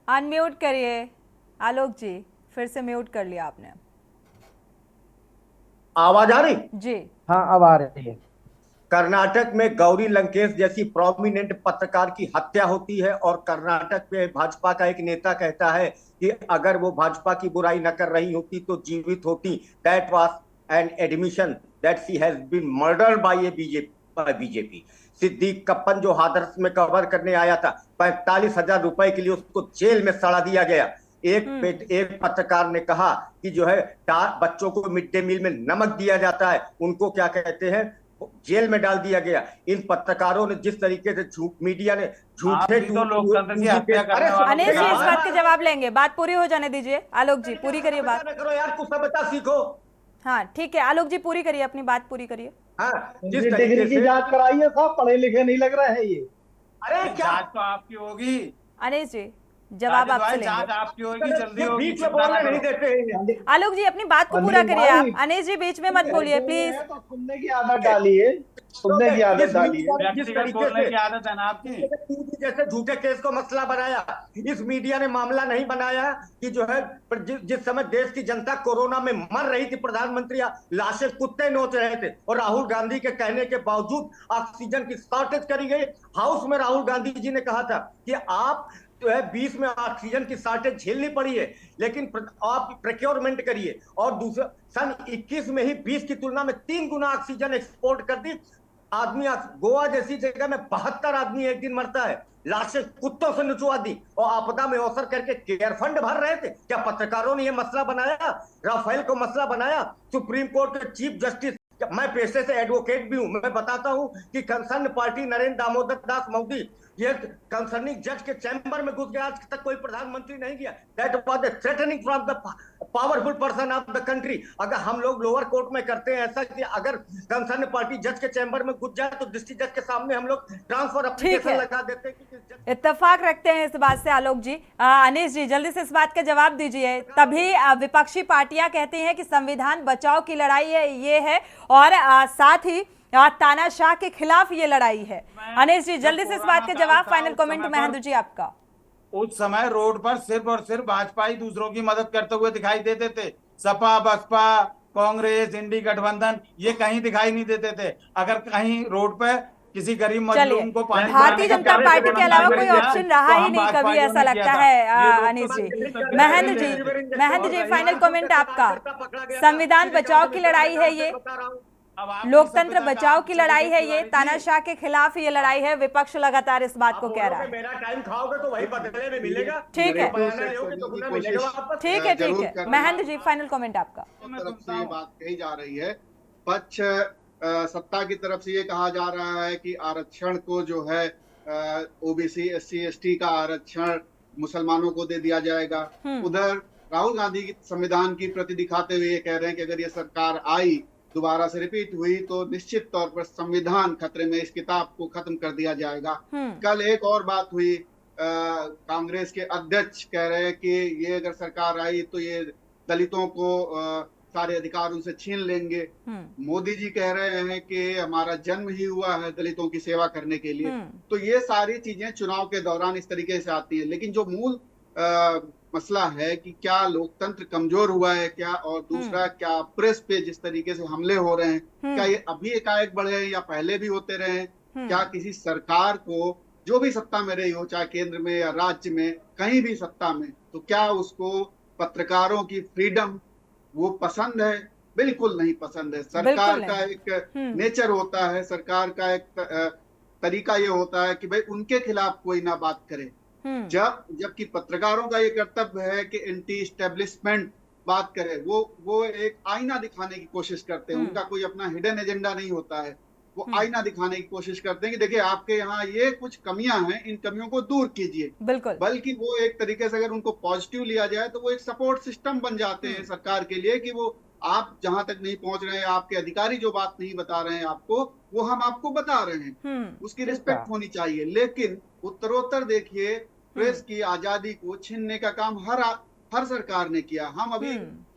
अनम्यूट करिए आलोक जी, फिर से म्यूट कर लिया आपने। आवाज आ रही? जी हाँ, अब आ रही है। कर्नाटक में गौरी लंकेश जैसी प्रोमिनेंट पत्रकार की हत्या होती है और कर्नाटक में भाजपा का एक नेता कहता है कि अगर वो भाजपा की बुराई न कर रही होती तो जीवित होती। That was an admission that she has been murdered by BJP. Siddique Kappan जो हाथरस में कवर करने आया था, 45,000 रुपए के लिए उसको जेल में सड़ा दिया गया। एक पत्रकार ने कहा कि जो है बच्चों को मिड डे मील में नमक दिया जाता है, उनको क्या कहते हैं, जेल में डाल दिया गया। इन पत्रकारों ने जिस तरीके से मीडिया ने झूठे लोकतंत्र की हत्या करने वाले। अनिल जी इस बात के जवाब लेंगे, बात पूरी हो जाने दीजिए। आलोक जी पूरी करिए बात। करो यार, कुछ सभ्यता सीखो। हाँ ठीक है, आलोक जी पूरी करिए, अपनी बात पूरी करिए। हाँ, जिस डिग्री की जांच कराइए साहब, पढ़े लिखे नहीं लग रहे हैं ये। अरे क्या जांच तो आपकी होगी अनिल जी, जवाब आपसे लेंगे। जांच आपकी होगी, जल्दी होगी। बीच में बोलने नहीं देते। आलोक जी अपनी बात को पूरा करिए आप। अनिल जी बीच में मत बोलिए प्लीज। तो सुनने की आदत डालिए, सुनने की आदत डालिए। व्यक्तिगत बोलने की आदत है ना आपकी। जैसे झूठे केस को मसला बनाया, इस मीडिया ने मामला नहीं बनाया कि जो है जिस समय देश की जनता कोरोना में मर रही थी, प्रधानमंत्री लाशें कुत्ते नोच रहे थे और राहुल गांधी के कहने के बावजूद ऑक्सीजन की शॉर्टेज करी गई। हाउस में राहुल गांधी जी ने कहा था कि आप जो है 20 में ऑक्सीजन की शॉर्टेज झेलनी पड़ी है, लेकिन आप प्रोक्योरमेंट करिए। और दूसरा, सन 21 में ही 20 की तुलना में 3 गुना ऑक्सीजन एक्सपोर्ट कर दी। आदमी गोवा जैसी जगह में 72 आदमी एक दिन मरता है, लाशें कुत्तों से निचवा दी और आपदा में अवसर करके केयर फंड भर रहे थे। क्या पत्रकारों ने यह मसला बनाया? राफेल को मसला बनाया? सुप्रीम कोर्ट के चीफ जस्टिस, मैं पेशे से एडवोकेट भी हूं, मैं बताता हूं कि कंसर्न पार्टी नरेंद्र दामोदर दास मोदी ये कंसर्निंग जज के चैम्बर में घुस गया, आज तक कोई प्रधानमंत्री नहीं गया। That was the threatening from the powerful person of the country. अगर हम लोग लोअर कोर्ट में करते हैं ऐसा कि अगर कंसर्न पार्टी जज के चैम्बर में घुस जाए तो डिस्ट्रिक्ट जज के सामने हम लोग ट्रांसफर एप्लीकेशन लगा देते हैं। इत्तेफाक रखते हैं इस बात से आलोक जी। अनीश जी जल्दी से इस बात का जवाब दीजिए। तभी विपक्षी पार्टियां कहती हैं कि संविधान बचाओ की लड़ाई है, ये है, और साथ ही तानाशाह के खिलाफ ये लड़ाई है। अनीश जी जल्दी से इस बात का जवाब, फाइनल कमेंट महेंद्र जी आपका। उस समय रोड पर सिर्फ और सिर्फ भाजपा ही दूसरों की मदद करते हुए दिखाई देते थे। सपा, बसपा, कांग्रेस, इंडी गठबंधन ये कहीं दिखाई नहीं देते थे। अगर कहीं रोड पे किसी गरीब मजलूम को पानी, भारतीय जनता पार्टी के अलावा कोई ऑप्शन रहा ही नहीं कभी, ऐसा लगता है। अनीश जी, महेंद्र जी फाइनल कमेंट आपका। संविधान बचाओ की लड़ाई है ये, लोकतंत्र बचाओ की लड़ाई है ये, तानाशाह के खिलाफ ये लड़ाई है। विपक्ष लगातार इस बात को कह रहा है। मेरा टाइम खाओगे तो वही बदले में मिलेगा। ठीक है, ठीक है, ठीक है। महेंद्र जी फाइनल कमेंट आपका। तरफ से ये बात कही जा रही है, पक्ष सत्ता की तरफ से ये कहा जा रहा है कि आरक्षण को जो है ओबीसी, एससी, एसटी का आरक्षण मुसलमानों को दे दिया जाएगा। उधर राहुल गांधी की संविधान की प्रति दिखाते हुए ये कह रहे हैं कि अगर ये सरकार आई, दोबारा से रिपीट हुई, तो निश्चित तौर पर संविधान खतरे में, इस किताब को खत्म कर दिया जाएगा। कल एक और बात हुई, कांग्रेस के अध्यक्ष कह रहे हैं कि ये अगर सरकार आई तो ये दलितों को सारे अधिकार उनसे छीन लेंगे। मोदी जी कह रहे हैं कि हमारा जन्म ही हुआ है दलितों की सेवा करने के लिए। तो ये सारी चीजें चुनाव के दौरान इस तरीके से आती है, लेकिन जो मूल मसला है कि क्या लोकतंत्र कमजोर हुआ है क्या, और दूसरा क्या प्रेस पे जिस तरीके से हमले हो रहे हैं, क्या ये अभी एकाएक बढ़े हैं या पहले भी होते रहे हैं? क्या किसी सरकार को, जो भी सत्ता में रही हो, चाहे केंद्र में या राज्य में, कहीं भी सत्ता में, तो क्या उसको पत्रकारों की फ्रीडम वो पसंद है? बिल्कुल नहीं पसंद है। सरकार का एक नेचर होता है, सरकार का एक तरीका ये होता है कि भाई उनके खिलाफ कोई ना बात करे, जबकि पत्रकारों का ये कर्तव्य है कि एंटी एस्टेब्लिशमेंट बात करे। वो एक आईना दिखाने की कोशिश करते हैं, उनका कोई अपना हिडन एजेंडा नहीं होता है, वो आईना दिखाने की कोशिश करते हैं कि देखिए आपके यहाँ ये कुछ कमियां हैं, इन कमियों को दूर कीजिए। बिल्कुल। बल्कि वो एक तरीके से अगर उनको पॉजिटिव लिया जाए तो वो एक सपोर्ट सिस्टम बन जाते हैं सरकार के लिए, कि वो आप जहां तक नहीं पहुंच रहे हैं, आपके अधिकारी जो बात नहीं बता रहे हैं आपको, वो हम आपको बता रहे हैं, उसकी रिस्पेक्ट होनी चाहिए। लेकिन उत्तरोत्तर देखिए प्रेस की आजादी को छीनने का काम हर सरकार ने किया। हम अभी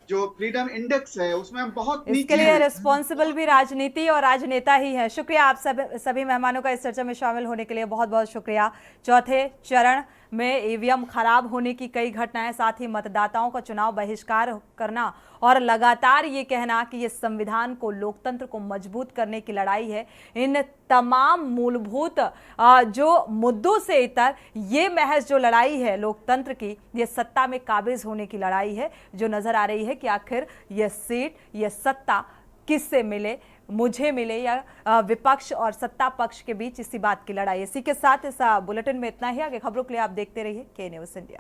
जो फ्रीडम इंडेक्स है उसमें हम बहुत इसके लिए रिस्पॉन्सिबल भी राजनीति और राजनेता ही है। शुक्रिया आप सभी मेहमानों का इस चर्चा में शामिल होने के लिए, बहुत बहुत शुक्रिया। चौथे चरण में ईवीएम खराब होने की कई घटनाएं, साथ ही मतदाताओं का चुनाव बहिष्कार करना और लगातार ये कहना कि ये संविधान को, लोकतंत्र को मजबूत करने की लड़ाई है। इन तमाम मूलभूत जो मुद्दों से इतर ये महज जो लड़ाई है लोकतंत्र की, ये सत्ता में काबिज होने की लड़ाई है, जो नजर आ रही है कि आखिर ये सीट, ये सत्ता किससे मिले, मुझे मिले या विपक्ष और सत्ता पक्ष के बीच इसी बात की लड़ाई। इसी के साथ इस बुलेटिन में इतना ही। आगे खबरों के लिए आप देखते रहिए के न्यूज़ इंडिया।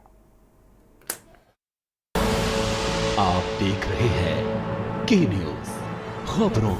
आप देख रहे हैं के न्यूज़, खबरों